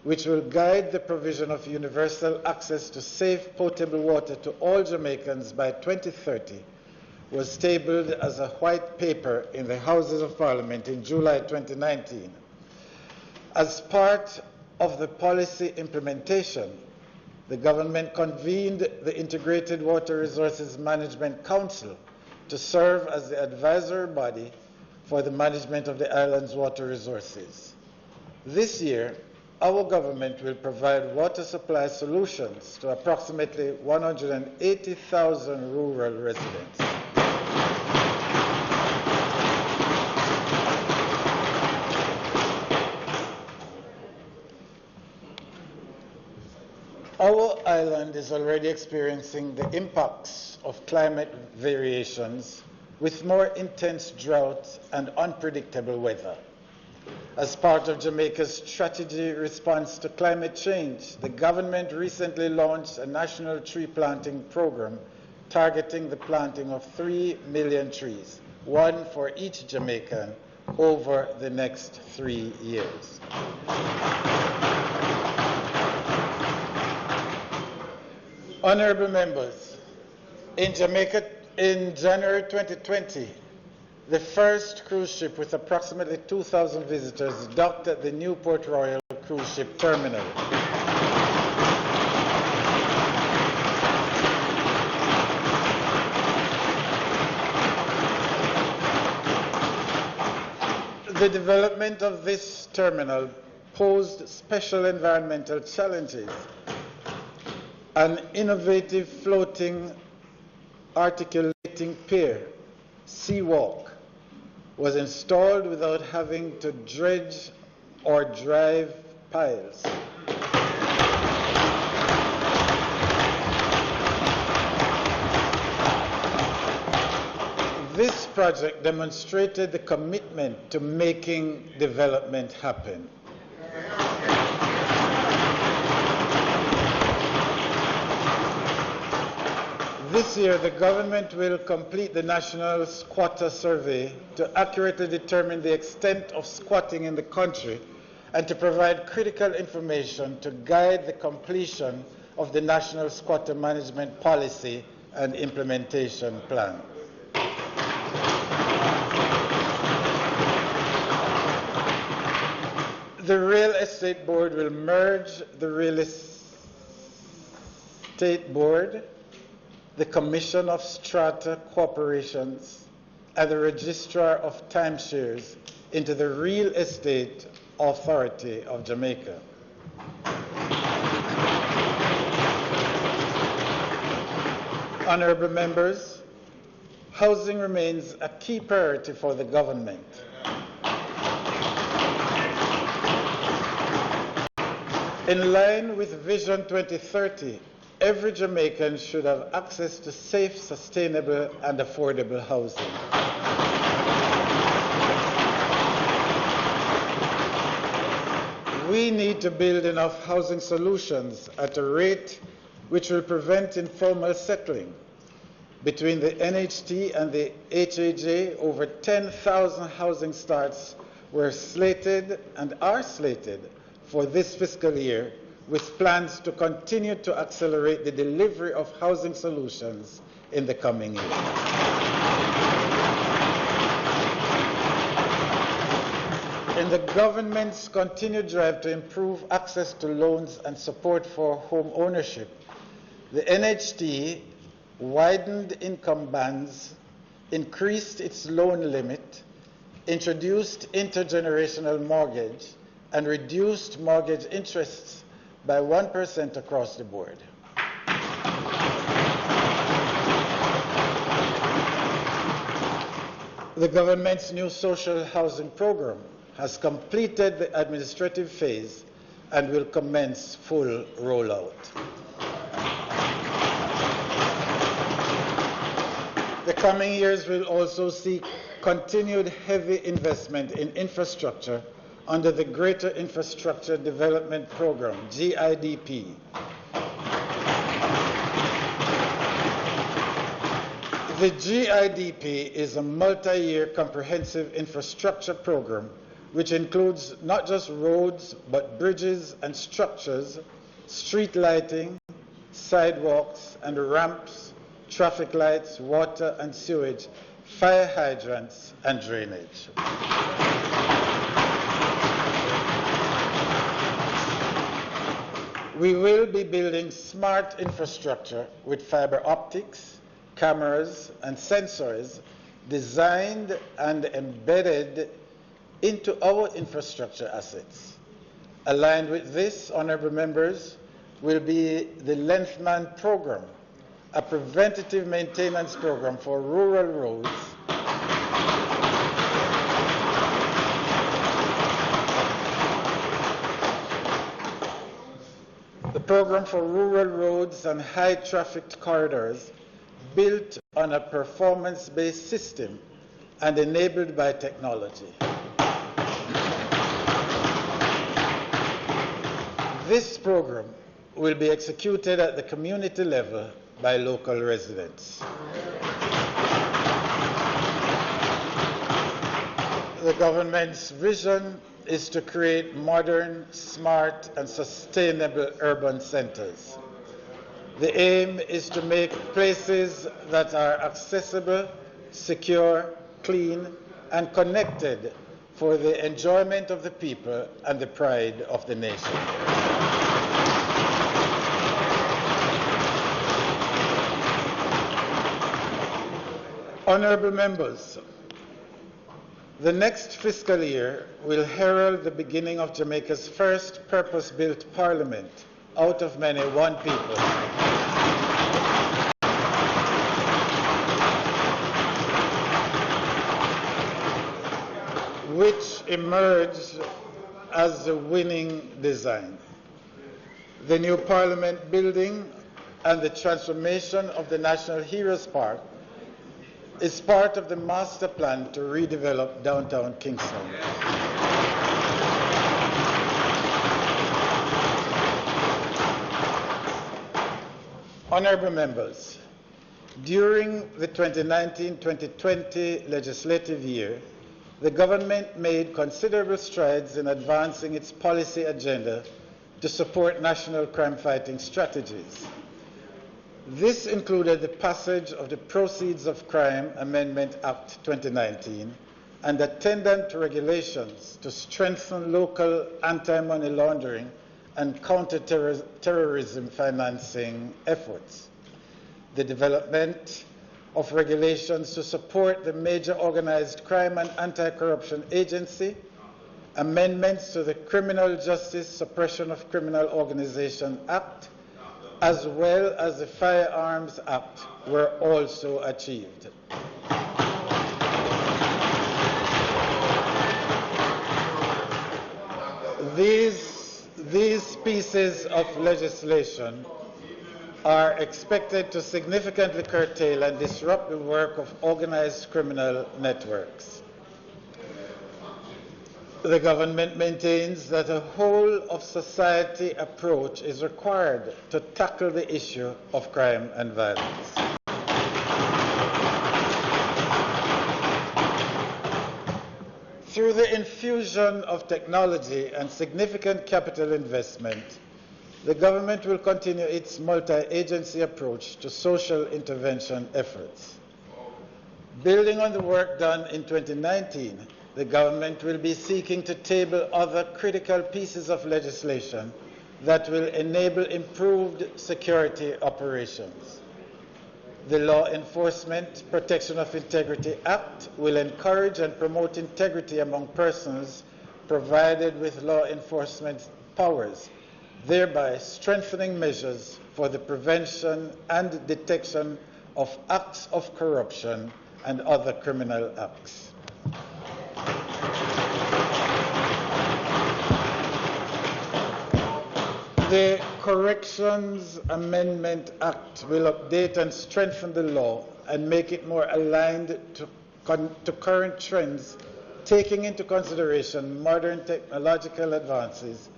which will guide the provision of universal access to safe potable water to all Jamaicans by 2030, was tabled as a white paper in the Houses of Parliament in July 2019. As part of the policy implementation, the government convened the Integrated Water Resources Management Council to serve as the advisory body for the management of the island's water resources. This year, our government will provide water supply solutions to approximately 180,000 rural residents. Our island is already experiencing the impacts of climate variations with more intense drought and unpredictable weather. As part of Jamaica's strategy response to climate change, the government recently launched a national tree planting program targeting the planting of 3 million trees, one for each Jamaican, over the next 3 years. Honourable members, in Jamaica in January 2020, the first cruise ship with approximately 2,000 visitors docked at the Newport Royal Cruise Ship Terminal. The development of this terminal posed special environmental challenges. An innovative floating articulating pier, seawalk, was installed without having to dredge or drive piles. This project demonstrated the commitment to making development happen. This year, the government will complete the National Squatter Survey to accurately determine the extent of squatting in the country and to provide critical information to guide the completion of the National Squatter Management Policy and Implementation Plan. The Real Estate Board will merge the Real Estate Board, the Commission of Strata Corporations, and the Registrar of Timeshares into the Real Estate Authority of Jamaica. Honourable members, housing remains a key priority for the government. In line with Vision 2030, every Jamaican should have access to safe, sustainable, and affordable housing. We need to build enough housing solutions at a rate which will prevent informal settling. Between the NHT and the HAJ, over 10,000 housing starts were slated and are slated for this fiscal year, with plans to continue to accelerate the delivery of housing solutions in the coming year. In the government's continued drive to improve access to loans and support for home ownership, the NHT widened income bands, increased its loan limit, introduced intergenerational mortgage, and reduced mortgage interests by 1% across the board. The government's new social housing program has completed the administrative phase and will commence full rollout. The coming years will also see continued heavy investment in infrastructure under the Greater Infrastructure Development Program, GIDP. The GIDP is a multi-year comprehensive infrastructure program which includes not just roads, but bridges and structures, street lighting, sidewalks and ramps, traffic lights, water and sewage, fire hydrants, and drainage. We will be building smart infrastructure with fiber optics, cameras, and sensors designed and embedded into our infrastructure assets. Aligned with this, honourable members, will be the Lengthman program, a preventative maintenance program for rural roads program for rural roads and high trafficked corridors built on a performance-based system and enabled by technology. This program will be executed at the community level by local residents. The government's vision is to create modern, smart, and sustainable urban centers. The aim is to make places that are accessible, secure, clean, and connected for the enjoyment of the people and the pride of the nation. Honourable members, the next fiscal year will herald the beginning of Jamaica's first purpose-built parliament, out of many one people. Which emerged as the winning design. The new Parliament building and the transformation of the National Heroes Park is part of the master plan to redevelop downtown Kingston. Honourable members, during the 2019-2020 legislative year, the government made considerable strides in advancing its policy agenda to support national crime-fighting strategies. This included the passage of the Proceeds of Crime Amendment Act 2019 and attendant regulations to strengthen local anti-money laundering and counter-terrorism financing efforts. The development of regulations to support the Major Organized Crime and Anti-Corruption Agency, amendments to the Criminal Justice Suppression of Criminal Organization Act, as well as the Firearms Act were also achieved. These pieces of legislation are expected to significantly curtail and disrupt the work of organized criminal networks. The government maintains that a whole-of-society approach is required to tackle the issue of crime and violence. Through the infusion of technology and significant capital investment, the government will continue its multi-agency approach to social intervention efforts. Building on the work done in 2019, the government will be seeking to table other critical pieces of legislation that will enable improved security operations. The Law Enforcement Protection of Integrity Act will encourage and promote integrity among persons provided with law enforcement powers, thereby strengthening measures for the prevention and detection of acts of corruption and other criminal acts. The Corrections Amendment Act will update and strengthen the law and make it more aligned to current trends, taking into consideration modern technological advances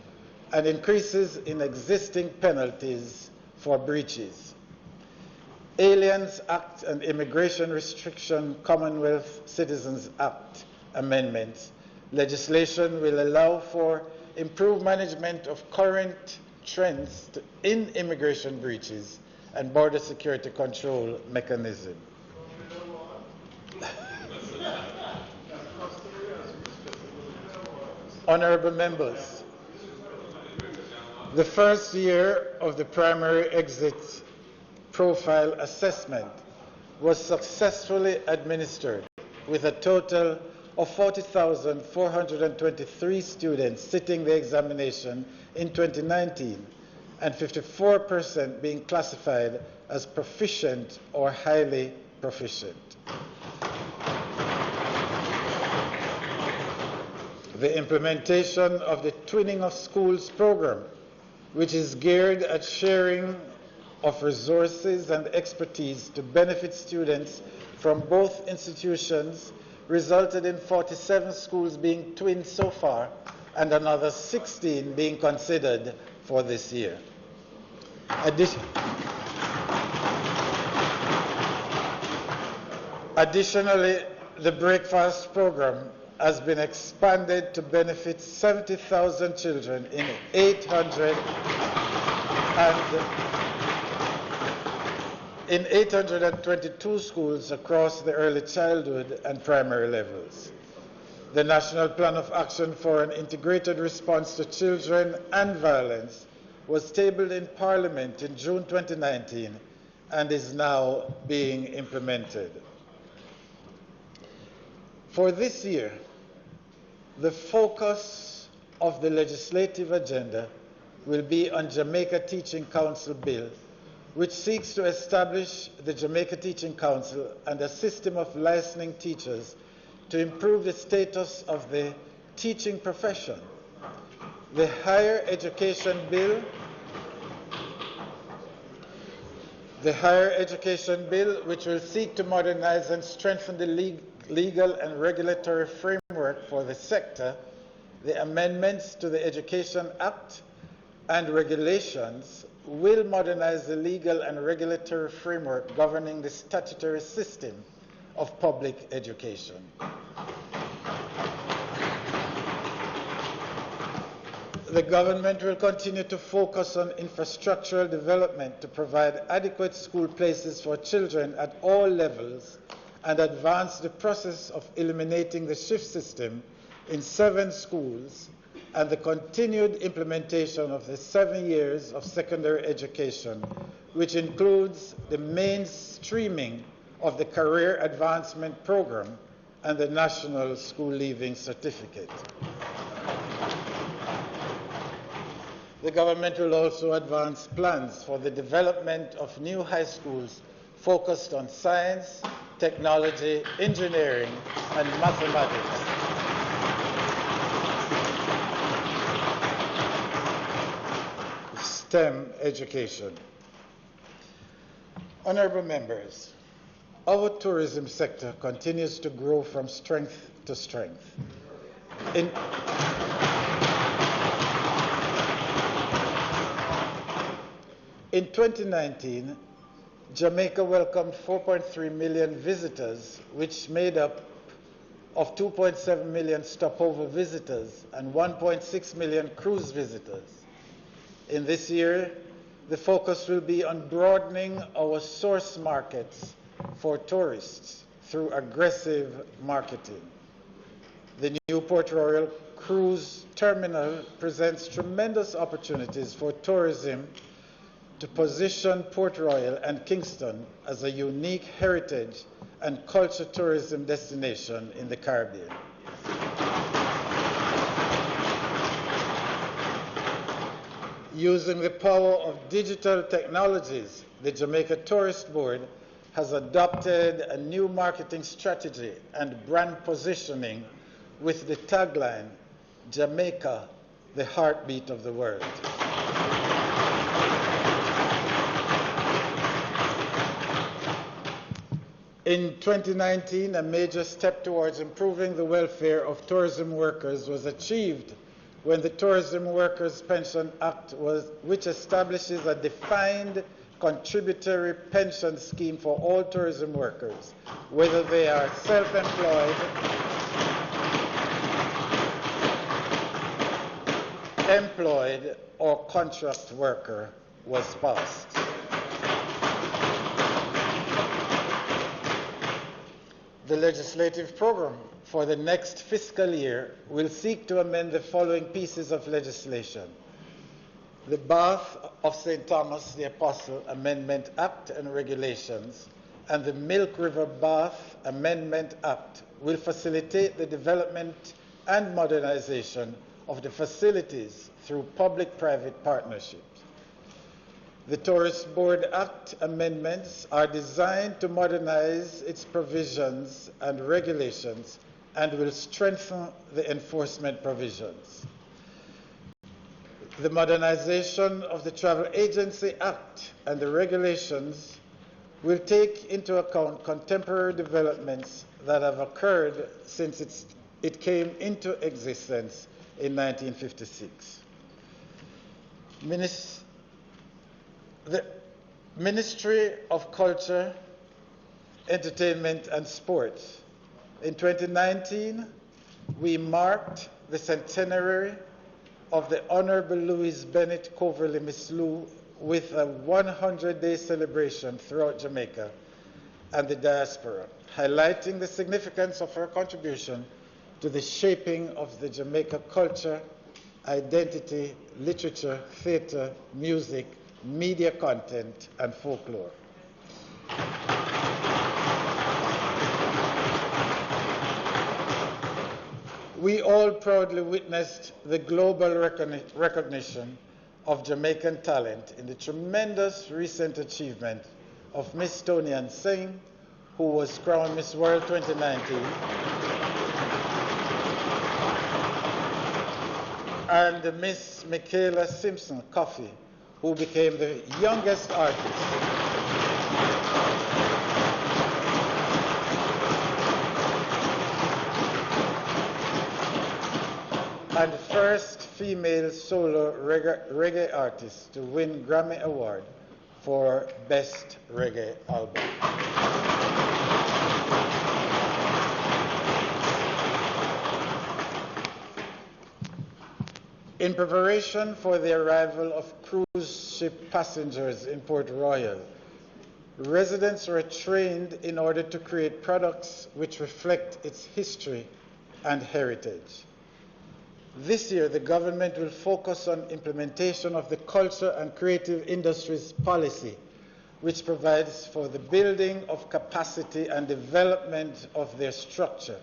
and increases in existing penalties for breaches. Aliens Act and Immigration Restriction Commonwealth Citizens Act amendments legislation will allow for improved management of current trends in immigration breaches and border security control mechanism. Honourable members, the first year of the primary exit profile assessment was successfully administered, with a total of 40,423 students sitting the examination in 2019 and 54% being classified as proficient or highly proficient. The implementation of the Twinning of Schools program, which is geared at sharing of resources and expertise to benefit students from both institutions, resulted in 47 schools being twinned so far and another 16 being considered for this year. Additionally, the breakfast program has been expanded to benefit 70,000 children in 822 schools across the early childhood and primary levels. The National Plan of Action for an Integrated Response to Children and Violence was tabled in Parliament in June 2019 and is now being implemented. For this year, the focus of the legislative agenda will be on Jamaica Teaching Council Bill, which seeks to establish the Jamaica Teaching Council and a system of licensing teachers to improve the status of the teaching profession. The Higher Education Bill, which will seek to modernize and strengthen the legal and regulatory framework for the sector, the amendments to the Education Act and regulations will modernize the legal and regulatory framework governing the statutory system of public education. The government will continue to focus on infrastructural development to provide adequate school places for children at all levels and advance the process of eliminating the shift system in 7 schools and the continued implementation of the 7 years of secondary education, which includes the mainstreaming of the Career Advancement Program and the National School Leaving Certificate. The government will also advance plans for the development of new high schools focused on science, technology, engineering, and mathematics. STEM education. Honourable members, our tourism sector continues to grow from strength to strength. In 2019, Jamaica welcomed 4.3 million visitors, which made up of 2.7 million stopover visitors and 1.6 million cruise visitors. In this year, the focus will be on broadening our source markets for tourists through aggressive marketing. The new Port Royal Cruise Terminal presents tremendous opportunities for tourism to position Port Royal and Kingston as a unique heritage and culture tourism destination in the Caribbean. Using the power of digital technologies, the Jamaica Tourist Board has adopted a new marketing strategy and brand positioning with the tagline, Jamaica, the heartbeat of the world. In 2019, a major step towards improving the welfare of tourism workers was achieved when the Tourism Workers' Pension Act which establishes a defined contributory pension scheme for all tourism workers, whether they are self-employed, employed, or contract worker, was passed. The legislative program for the next fiscal year will seek to amend the following pieces of legislation. The Bath of St. Thomas the Apostle Amendment Act and Regulations and the Milk River Bath Amendment Act will facilitate the development and modernization of the facilities through public-private partnerships. The Tourist Board Act amendments are designed to modernize its provisions and regulations and will strengthen the enforcement provisions. The modernization of the Travel Agency Act and the regulations will take into account contemporary developments that have occurred since it came into existence in 1956. The Ministry of Culture, Entertainment and Sports. In 2019, we marked the centenary of the Honourable Louise Bennett Coverly Miss Lou with a 100-day celebration throughout Jamaica and the diaspora, highlighting the significance of her contribution to the shaping of the Jamaica culture, identity, literature, theatre, music, media content, and folklore. We all proudly witnessed the global recognition of Jamaican talent in the tremendous recent achievement of Miss Tonian Singh, who was crowned Miss World 2019, and Miss Michaela Simpson Coffey, who became the youngest artist and first female solo reggae artist to win Grammy Award for Best Reggae Album. In preparation for the arrival of cruise ship passengers in Port Royal, residents were trained in order to create products which reflect its history and heritage. This year, the government will focus on implementation of the Culture and Creative Industries Policy, which provides for the building of capacity and development of their structure.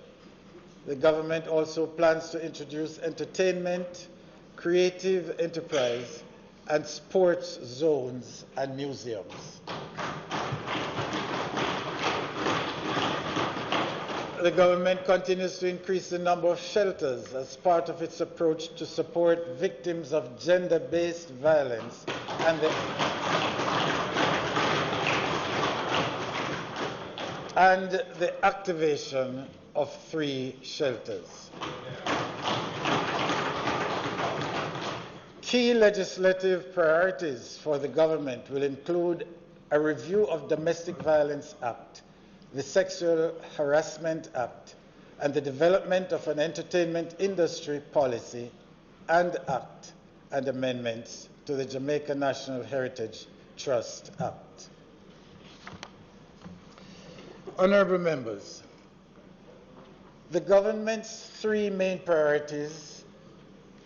The government also plans to introduce entertainment, creative enterprise, and sports zones and museums. The government continues to increase the number of shelters as part of its approach to support victims of gender-based violence and the activation of 3 shelters. Key legislative priorities for the government will include a review of Domestic Violence Act, the Sexual Harassment Act, and the development of an entertainment industry policy and act, and amendments to the Jamaica National Heritage Trust Act. Honourable members, the government's 3 main priorities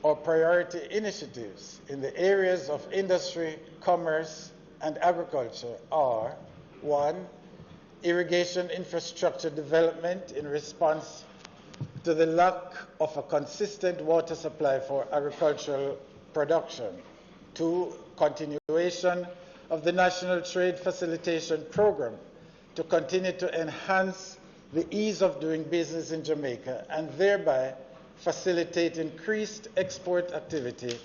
or priority initiatives in the areas of industry, commerce, and agriculture are: 1, irrigation infrastructure development in response to the lack of a consistent water supply for agricultural production. 2, continuation of the National Trade Facilitation Program to continue to enhance the ease of doing business in Jamaica and thereby facilitate increased export activity.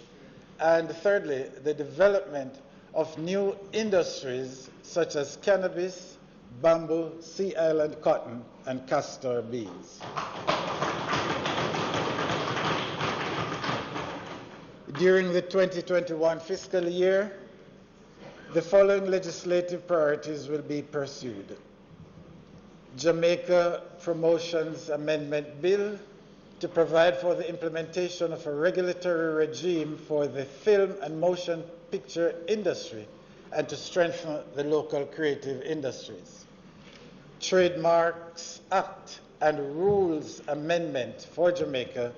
And thirdly, the development of new industries such as cannabis, bamboo, sea island cotton, and castor beans. During the 2021 fiscal year, the following legislative priorities will be pursued: Jamaica Promotions Amendment Bill to provide for the implementation of a regulatory regime for the film and motion picture industry and to strengthen the local creative industries. Trademarks Act and Rules Amendment for Jamaica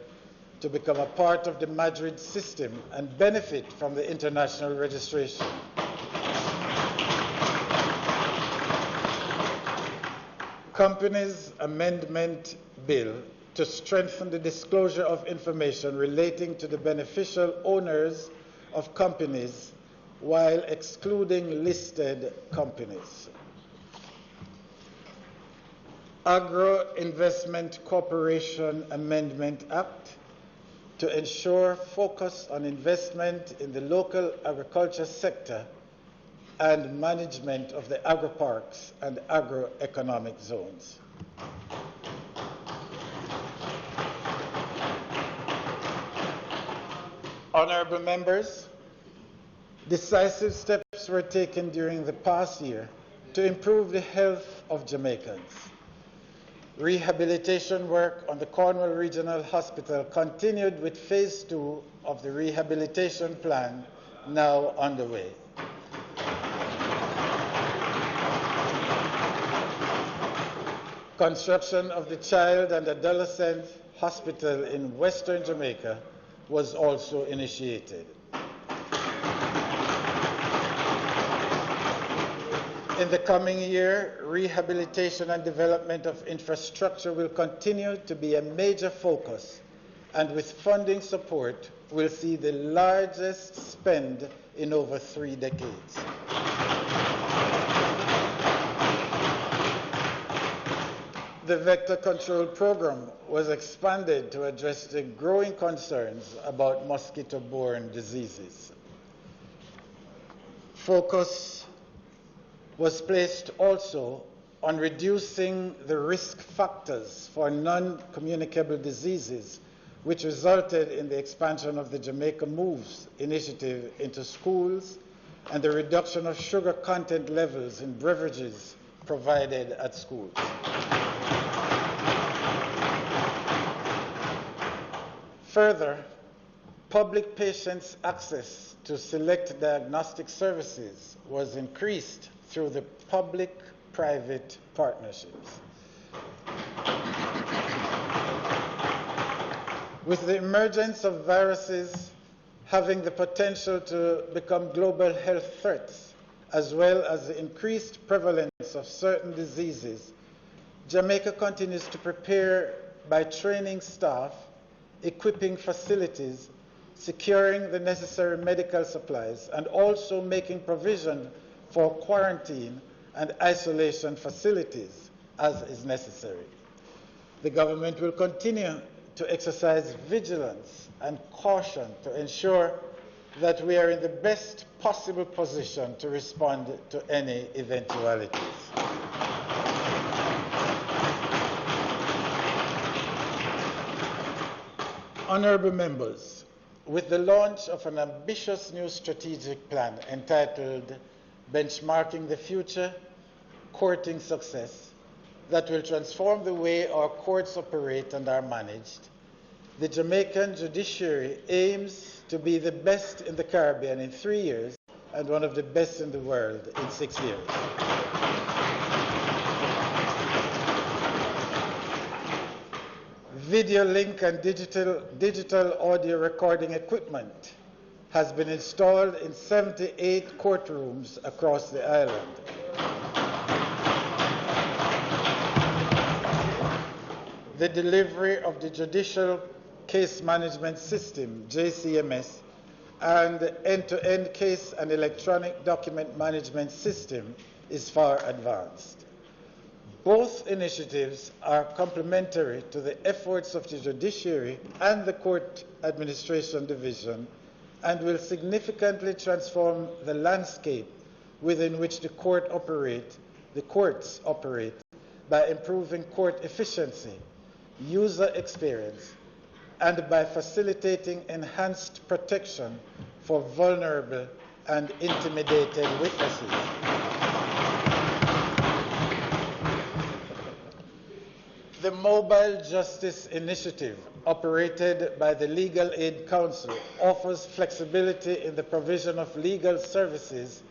to become a part of the Madrid system and benefit from the international registration. Companies Amendment Bill to strengthen the disclosure of information relating to the beneficial owners of companies while excluding listed companies. Agro Investment Corporation Amendment Act to ensure focus on investment in the local agriculture sector and management of the agri-parks and agro-economic zones. Honourable members, Decisive steps were taken during the past year to improve the health of Jamaicans. Rehabilitation work on the Cornwall Regional Hospital continued with phase 2 of the rehabilitation plan now underway. Construction of the Child and Adolescent Hospital in Western Jamaica was also initiated. In the coming year, rehabilitation and development of infrastructure will continue to be a major focus, and with funding support, we'll see the largest spend in over 3 decades. The vector control program was expanded to address the growing concerns about mosquito-borne diseases. Focus was placed also on reducing the risk factors for non-communicable diseases, which resulted in the expansion of the Jamaica Moves initiative into schools and the reduction of sugar content levels in beverages provided at schools. Further, public patients' access to select diagnostic services was increased through the public-private partnerships. With the emergence of viruses having the potential to become global health threats, as well as the increased prevalence of certain diseases, Jamaica continues to prepare by training staff, equipping facilities, securing the necessary medical supplies, and also making provision for quarantine and isolation facilities as is necessary. The government will continue to exercise vigilance and caution to ensure that we are in the best possible position to respond to any eventualities. Honourable members, with the launch of an ambitious new strategic plan entitled Benchmarking the Future, Courting Success, that will transform the way our courts operate and are managed, the Jamaican judiciary aims to be the best in the Caribbean in 3 years and one of the best in the world in 6 years. Video link and digital audio recording equipment has been installed in 78 courtrooms across the island. The delivery of the Judicial Case Management System, JCMS, and the end-to-end case and electronic document management system is far advanced. Both initiatives are complementary to the efforts of the judiciary and the Court Administration Division and will significantly transform the landscape within which the courts operate by improving court efficiency, user experience, and by facilitating enhanced protection for vulnerable and intimidated witnesses. The Mobile Justice Initiative, operated by the Legal Aid Council, offers flexibility in the provision of legal services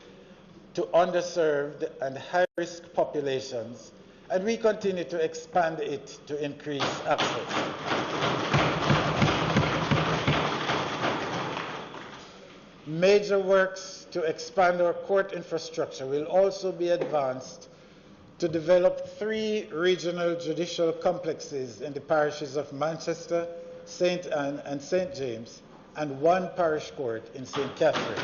to underserved and high-risk populations, and we continue to expand it to increase access. Major works to expand our court infrastructure will also be advanced to develop 3 regional judicial complexes in the parishes of Manchester, St. Anne, and St. James, and 1 parish court in St. Catherine.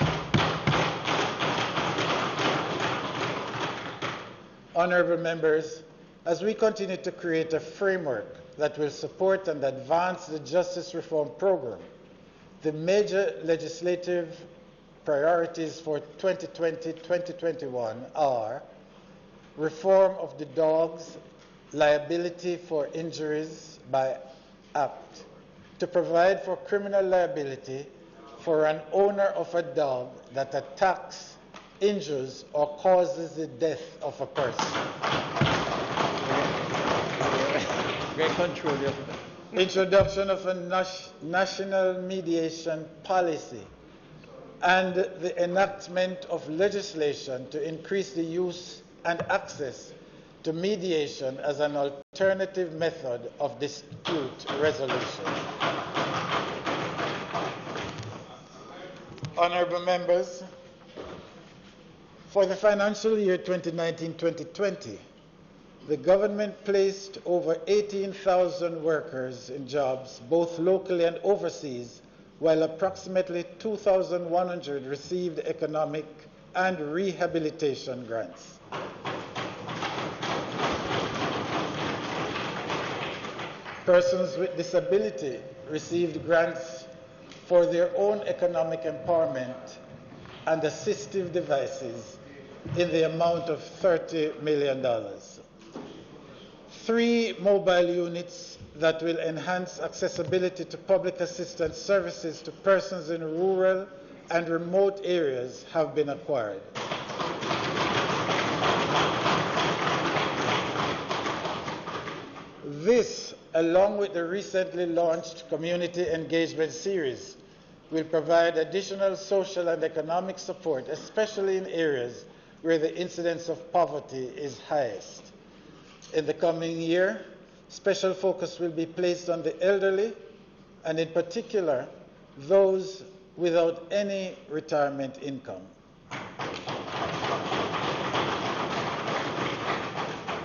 Honourable members, as we continue to create a framework that will support and advance the justice reform program, the major legislative priorities for 2020-2021 are reform of the Dogs Liability for Injuries by Act to provide for criminal liability for an owner of a dog that attacks, injures, or causes the death of a person. Great control, yeah. Introduction of a national mediation policy and the enactment of legislation to increase the use and access to mediation as an alternative method of dispute resolution. Honourable members, for the financial year 2019-2020, the government placed over 18,000 workers in jobs, both locally and overseas, while approximately 2,100 received economic and rehabilitation grants. Persons with disability received grants for their own economic empowerment and assistive devices in the amount of $30 million. 3 mobile units that will enhance accessibility to public assistance services to persons in rural and remote areas have been acquired. This, along with the recently launched Community Engagement Series, will provide additional social and economic support, especially in areas where the incidence of poverty is highest. In the coming year, special focus will be placed on the elderly, and in particular, those without any retirement income.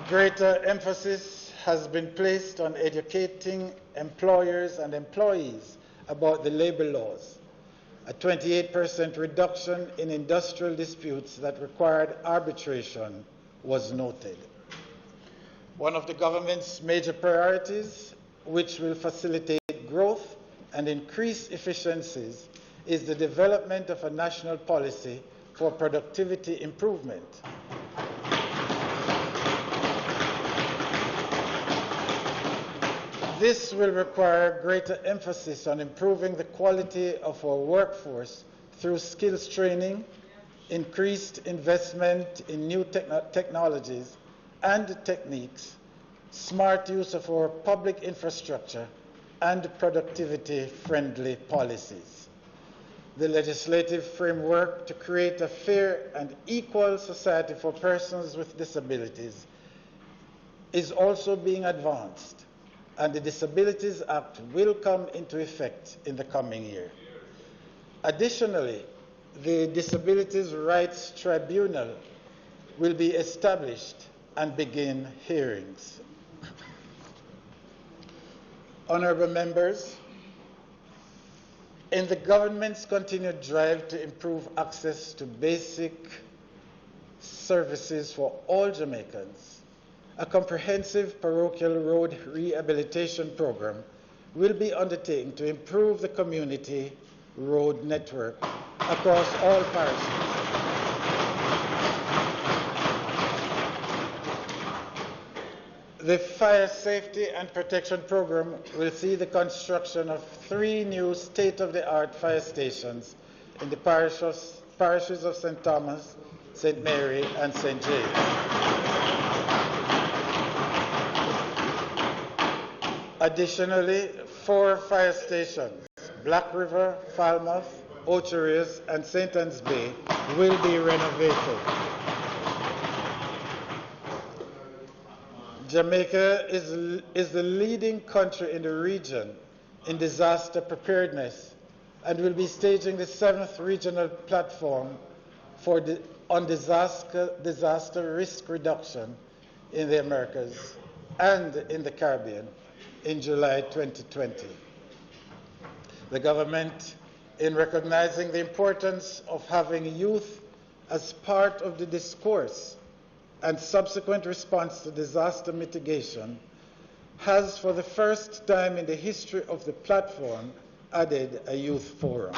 Greater emphasis has been placed on educating employers and employees about the labor laws. A 28% reduction in industrial disputes that required arbitration was noted. One of the government's major priorities, which will facilitate growth and increase efficiencies, is the development of a national policy for productivity improvement. This will require greater emphasis on improving the quality of our workforce through skills training, increased investment in new technologies and techniques, smart use of our public infrastructure, and productivity-friendly policies. The legislative framework to create a fair and equal society for persons with disabilities is also being advanced, and the Disabilities Act will come into effect in the coming year. Additionally, the Disabilities Rights Tribunal will be established and begin hearings. Honourable members, in the government's continued drive to improve access to basic services for all Jamaicans, a comprehensive parochial road rehabilitation program will be undertaken to improve the community road network across all parishes. The Fire Safety and Protection Program will see the construction of 3 new state-of-the-art fire stations in the parishes of St. Thomas, St. Mary, and St. J. Additionally, 4 fire stations, Black River, Falmouth, Ocherius, and St. Anne's Bay, will be renovated. Jamaica is the leading country in the region in disaster preparedness and will be staging the 7th regional platform on disaster risk reduction in the Americas and in the Caribbean in July 2020. The government, in recognizing the importance of having youth as part of the discourse and subsequent response to disaster mitigation, has for the first time in the history of the platform added a youth forum.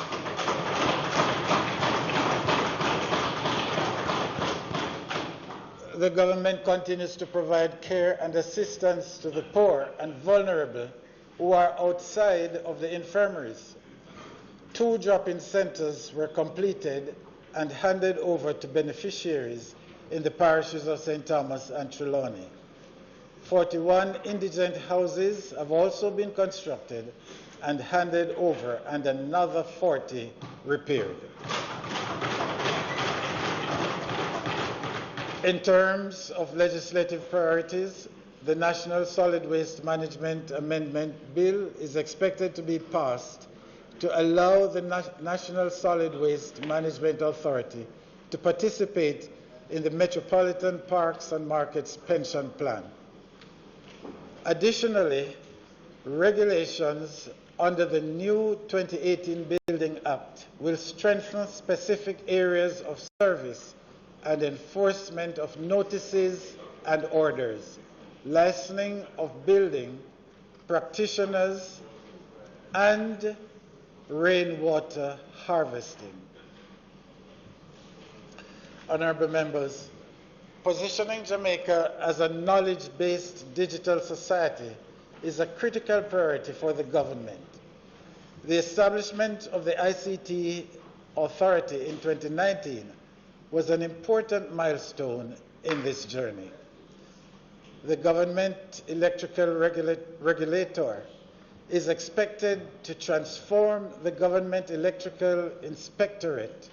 The government continues to provide care and assistance to the poor and vulnerable who are outside of the infirmaries. 2 drop-in centers were completed and handed over to beneficiaries in the parishes of St. Thomas and Trelawney. 41 indigent houses have also been constructed and handed over, and another 40 repaired. In terms of legislative priorities, the National Solid Waste Management Amendment Bill is expected to be passed to allow the National Solid Waste Management Authority to participate in the Metropolitan Parks and Markets Pension Plan. Additionally, regulations under the new 2018 Building Act will strengthen specific areas of service and enforcement of notices and orders, licensing of building practitioners, and rainwater harvesting. Honourable members, positioning Jamaica as a knowledge-based digital society is a critical priority for the government. The establishment of the ICT Authority in 2019 was an important milestone in this journey. The government electrical regulator is expected to transform the government electrical inspectorate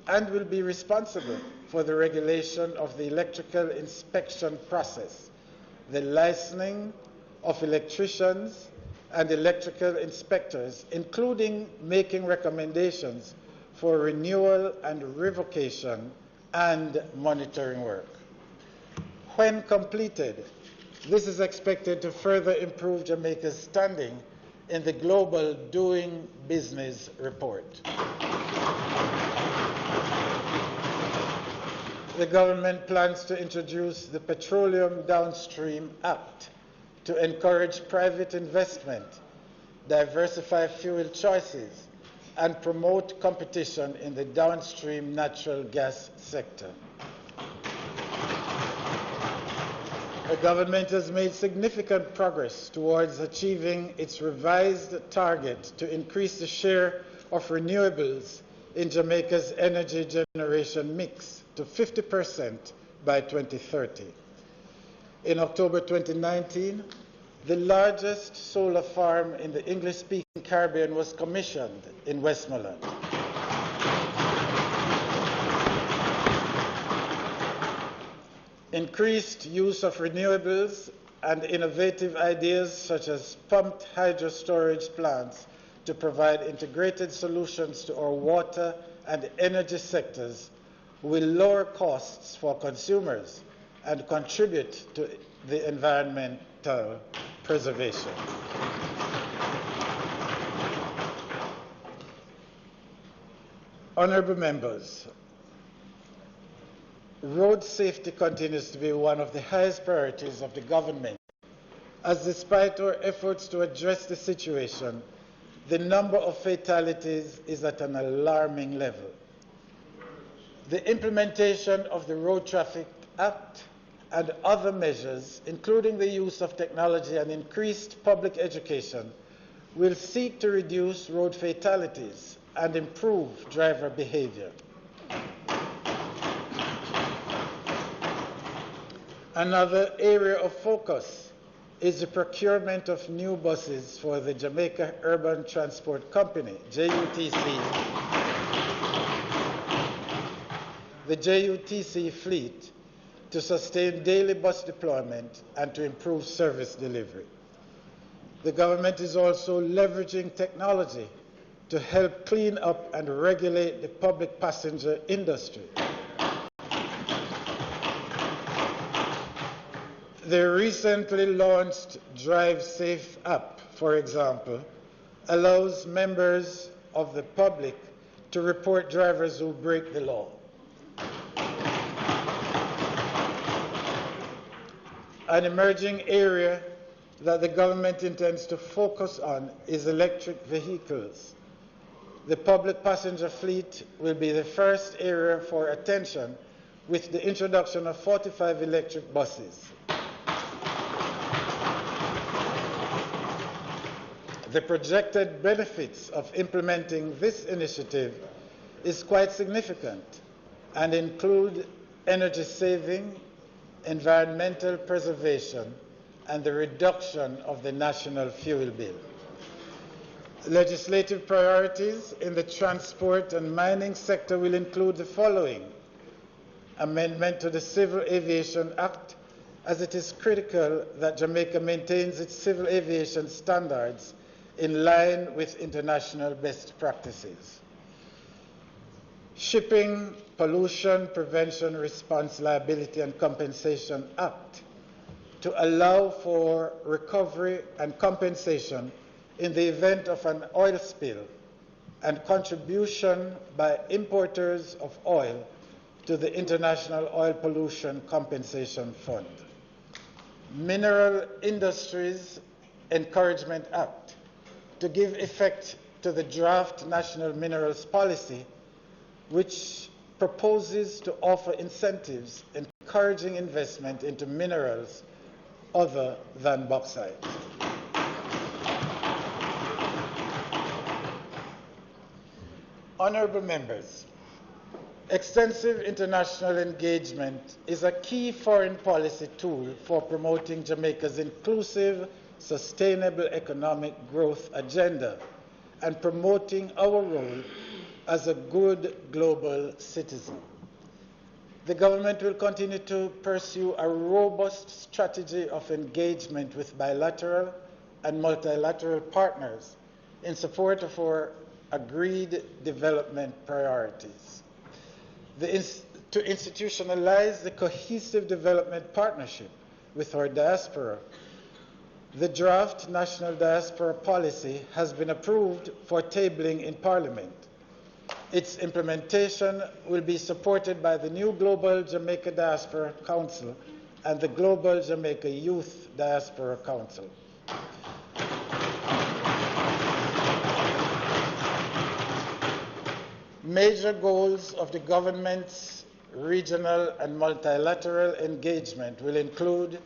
and will be responsible for the regulation of the electrical inspection process, the licensing of electricians and electrical inspectors, including making recommendations for renewal and revocation and monitoring work. When completed, this is expected to further improve Jamaica's standing in the Global Doing Business report. The government plans to introduce the Petroleum Downstream Act to encourage private investment, diversify fuel choices, and promote competition in the downstream natural gas sector. The government has made significant progress towards achieving its revised target to increase the share of renewables in Jamaica's energy generation mix to 50% by 2030. In October 2019, the largest solar farm in the English-speaking Caribbean was commissioned in Westmoreland. Increased use of renewables and innovative ideas such as pumped hydro storage plants to provide integrated solutions to our water and energy sectors will lower costs for consumers and contribute to the environmental preservation. Honourable members, road safety continues to be one of the highest priorities of the government, as despite our efforts to address the situation, the number of fatalities is at an alarming level. The implementation of the Road Traffic Act and other measures, including the use of technology and increased public education, will seek to reduce road fatalities and improve driver behavior. Another area of focus is the procurement of new buses for the Jamaica Urban Transport Company, JUTC, the JUTC fleet, to sustain daily bus deployment and to improve service delivery. The government is also leveraging technology to help clean up and regulate the public passenger industry. The recently launched Drive Safe app, for example, allows members of the public to report drivers who break the law. An emerging area that the government intends to focus on is electric vehicles. The public passenger fleet will be the first area for attention with the introduction of 45 electric buses. The projected benefits of implementing this initiative is quite significant and include energy saving, environmental preservation, and the reduction of the national fuel bill. Legislative priorities in the transport and mining sector will include the following: amendment to the Civil Aviation Act, as it is critical that Jamaica maintains its civil aviation standards in line with international best practices. Shipping Pollution Prevention Response Liability and Compensation Act, to allow for recovery and compensation in the event of an oil spill and contribution by importers of oil to the International Oil Pollution Compensation Fund. Mineral Industries Encouragement Act, to give effect to the draft National Minerals Policy, which proposes to offer incentives encouraging investment into minerals other than bauxite. Honourable members, extensive international engagement is a key foreign policy tool for promoting Jamaica's inclusive, sustainable economic growth agenda and promoting our role as a good global citizen. The government will continue to pursue a robust strategy of engagement with bilateral and multilateral partners in support of our agreed development priorities. To institutionalize the cohesive development partnership with our diaspora, the draft National Diaspora Policy has been approved for tabling in Parliament. Its implementation will be supported by the new Global Jamaica Diaspora Council and the Global Jamaica Youth Diaspora Council. Major goals of the government's regional and multilateral engagement will include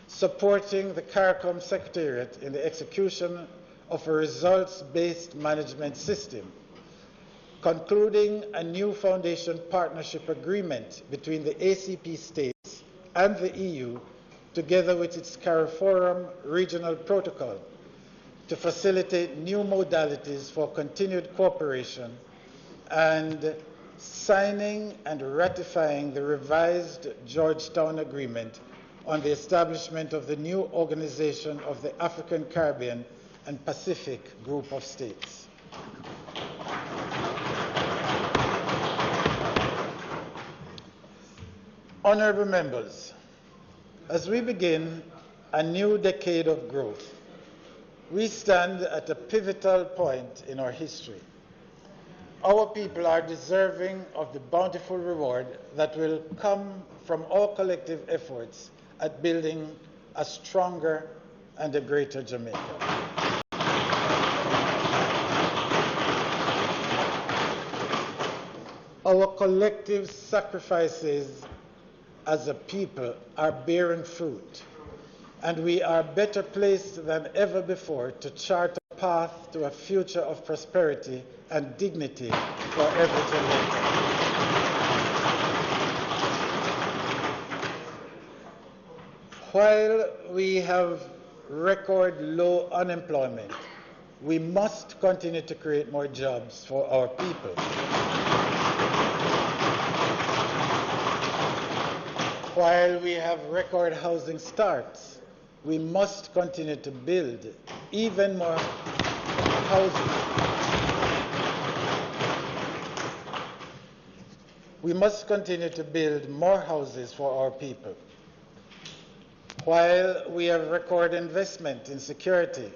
supporting the CARICOM Secretariat in the execution of a results-based management system, concluding a new foundation partnership agreement between the ACP states and the EU, together with its CARIFORUM regional protocol, to facilitate new modalities for continued cooperation, and signing and ratifying the revised Georgetown Agreement on the establishment of the new Organization of the African, Caribbean, and Pacific Group of States. Honourable members, as we begin a new decade of growth, we stand at a pivotal point in our history. Our people are deserving of the bountiful reward that will come from our collective efforts at building a stronger and a greater Jamaica. Our collective sacrifices as a people are bearing fruit, and we are better placed than ever before to chart a path to a future of prosperity and dignity for every Jamaican. While we have record low unemployment, we must continue to create more jobs for our people. While we have record housing starts, we must continue to build even more houses. We must continue to build more houses for our people. While we have record investment in security,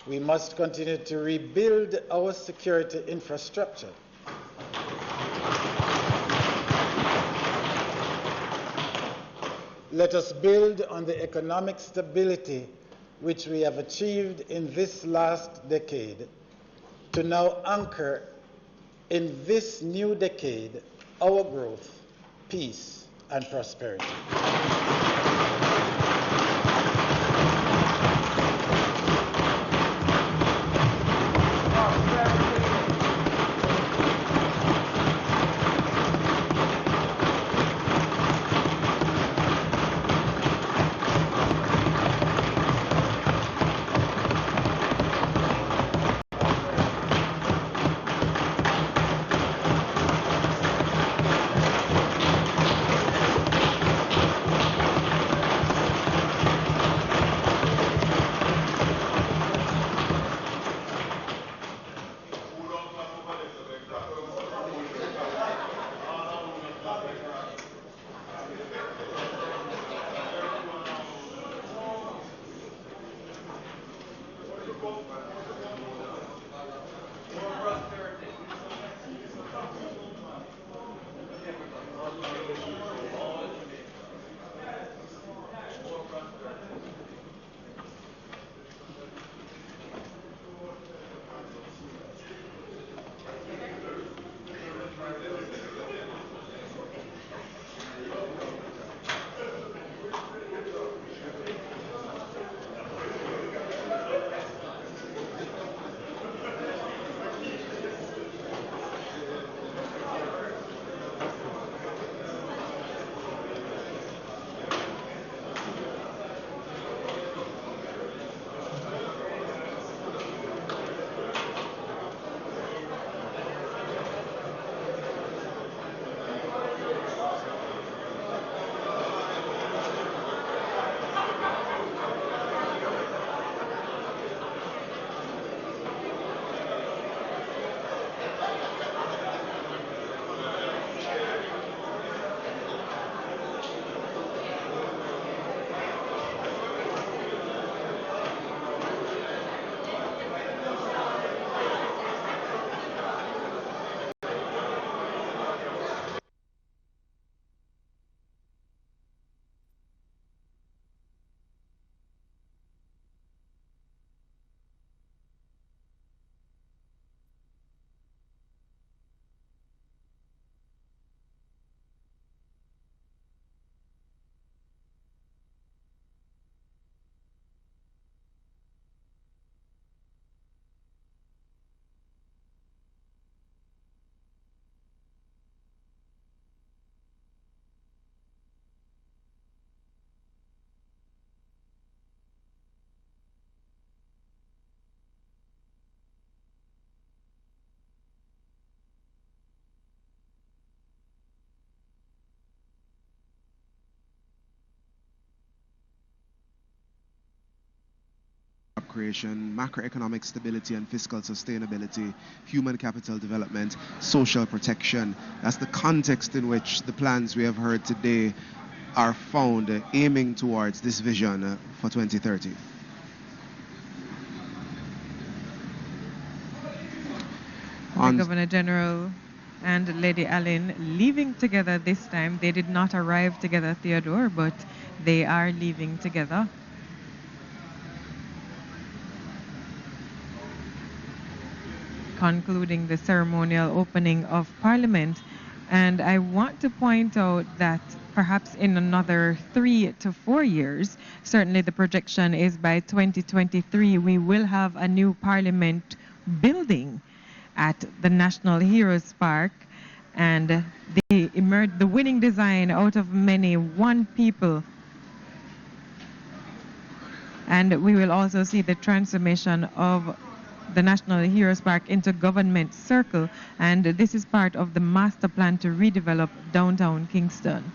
we must continue to rebuild our security infrastructure. Let us build on the economic stability which we have achieved in this last decade to now anchor in this new decade our growth, peace, and prosperity. creation, macroeconomic stability and fiscal sustainability, human capital development, social protection. That's the context in which the plans we have heard today are found, aiming towards this vision for 2030. The Governor General and Lady Allen leaving together this time. They did not arrive together, Theodore, but they are leaving together. Concluding the ceremonial opening of Parliament. And I want to point out that perhaps in another 3 to 4 years, certainly the projection is by 2023, we will have a new Parliament building at the National Heroes Park, and the winning design out of many, one people. And we will also see the transformation of the National Heroes Park into Government Circle, and this is part of the master plan to redevelop downtown Kingston.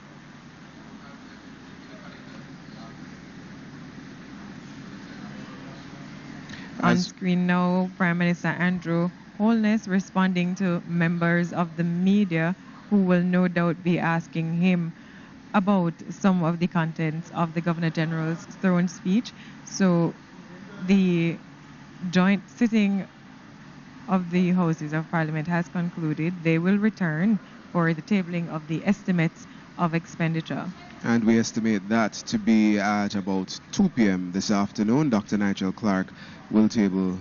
On screen now, Prime Minister Andrew Holness responding to members of the media who will no doubt be asking him about some of the contents of the Governor General's throne speech. So the joint sitting of the Houses of Parliament has concluded. They will return for the tabling of the estimates of expenditure. And we estimate that to be at about 2 p.m. this afternoon. Dr. Nigel Clark will table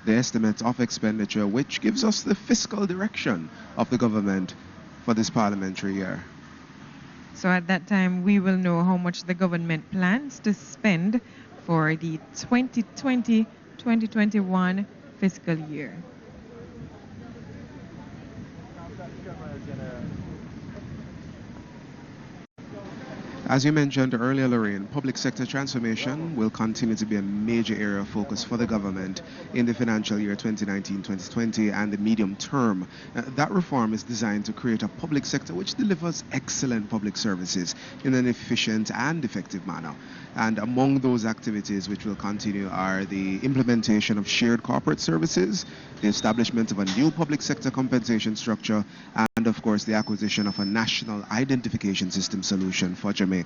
the estimates of expenditure, which gives us the fiscal direction of the government for this parliamentary year. So at that time, we will know how much the government plans to spend for the 2020-2021 fiscal year. As you mentioned earlier, Lorraine, public sector transformation will continue to be a major area of focus for the government in the financial year 2019-2020 and the medium term. That reform is designed to create a public sector which delivers excellent public services in an efficient and effective manner. And among those activities which will continue are the implementation of shared corporate services, the establishment of a new public sector compensation structure, and of course the acquisition of a national identification system solution for Jamaica.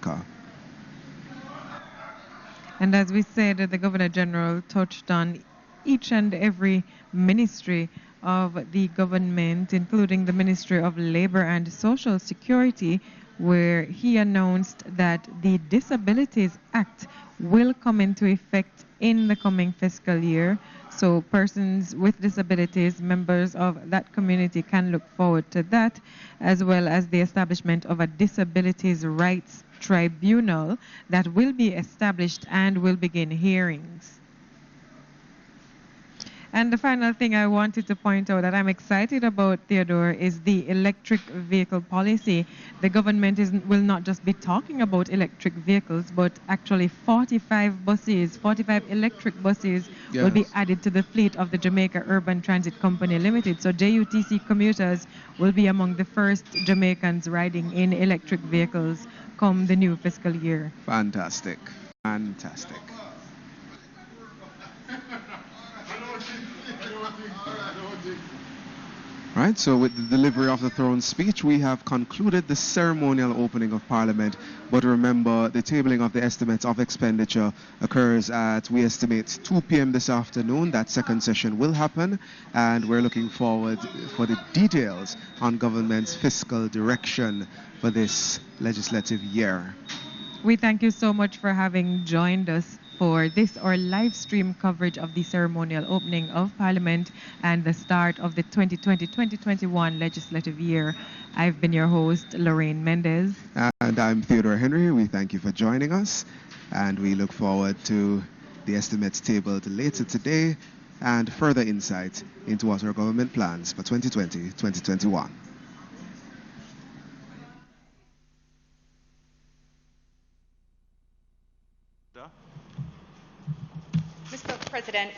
And as we said, the Governor General touched on each and every ministry of the government, including the Ministry of Labor and Social Security, where he announced that the Disabilities Act will come into effect in the coming fiscal year. So persons with disabilities, members of that community, can look forward to that, as well as the establishment of a disabilities rights tribunal that will be established and will begin hearings. And the final thing I wanted to point out that I'm excited about, Theodore, is the electric vehicle policy. The government will not just be talking about electric vehicles, but actually 45 electric buses will be added to the fleet of the Jamaica Urban Transit Company Limited. So JUTC commuters will be among the first Jamaicans riding in electric vehicles come the new fiscal year. Fantastic. Fantastic. Right, so with the delivery of the throne speech, we have concluded the ceremonial opening of Parliament. But remember, the tabling of the estimates of expenditure occurs at, we estimate, 2 p.m. this afternoon. That second session will happen, and we're looking forward for the details on government's fiscal direction for this legislative year. We thank you so much for having joined us for this, our live stream coverage of the ceremonial opening of Parliament and the start of the 2020-2021 legislative year. I've been your host, Lorraine Mendez. And I'm Theodore Henry. We thank you for joining us, and we look forward to the estimates tabled later today and further insight into what our government plans for 2020-2021.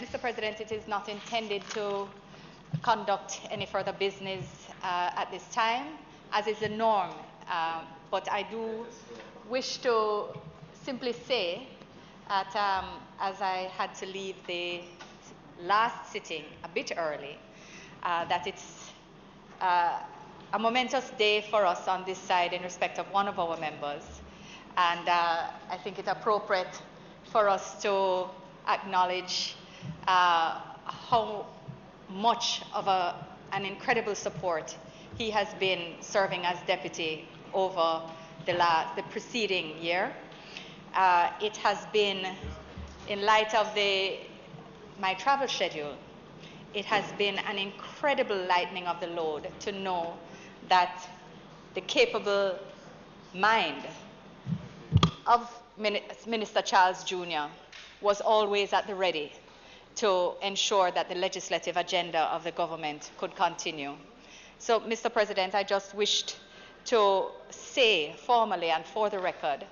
Mr. President, it is not intended to conduct any further business at this time, as is the norm. But I do wish to simply say as I had to leave the last sitting a bit early, that it's a momentous day for us on this side in respect of one of our members. And I think it's appropriate for us to acknowledge how much of an incredible support he has been serving as deputy over the preceding year. It has been, in light of my travel schedule, it has been an incredible lightening of the load to know that the capable mind of Minister Charles Jr. was always at the ready to ensure that the legislative agenda of the government could continue. So, Mr. President, I just wished to say formally and for the record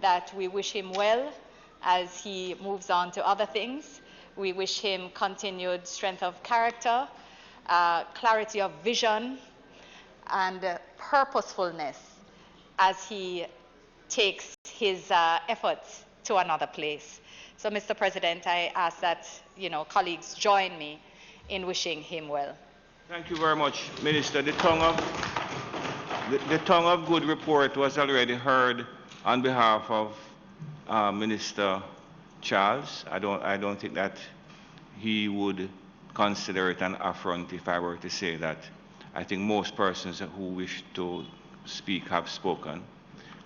that we wish him well as he moves on to other things. We wish him continued strength of character, clarity of vision, and purposefulness as he takes his efforts to another place. So, Mr. President, I ask that colleagues join me in wishing him well. Thank you very much, Minister. The tongue of good report was already heard on behalf of Minister Charles. I don't think that he would consider it an affront if I were to say that. I think most persons who wish to speak have spoken.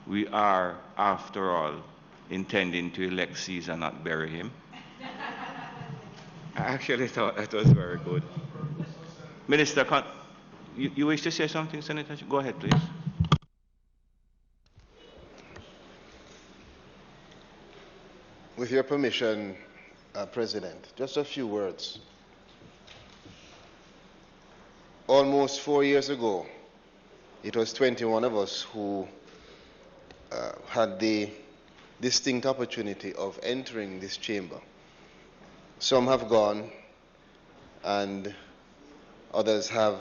We are, after all, intending to elect Caesar, not bury him. I actually thought that was very good. Minister, you wish to say something, Senator? Go ahead, please. With your permission, President, just a few words. Almost 4 years ago, it was 21 of us who had the distinct opportunity of entering this chamber. Some have gone, and others have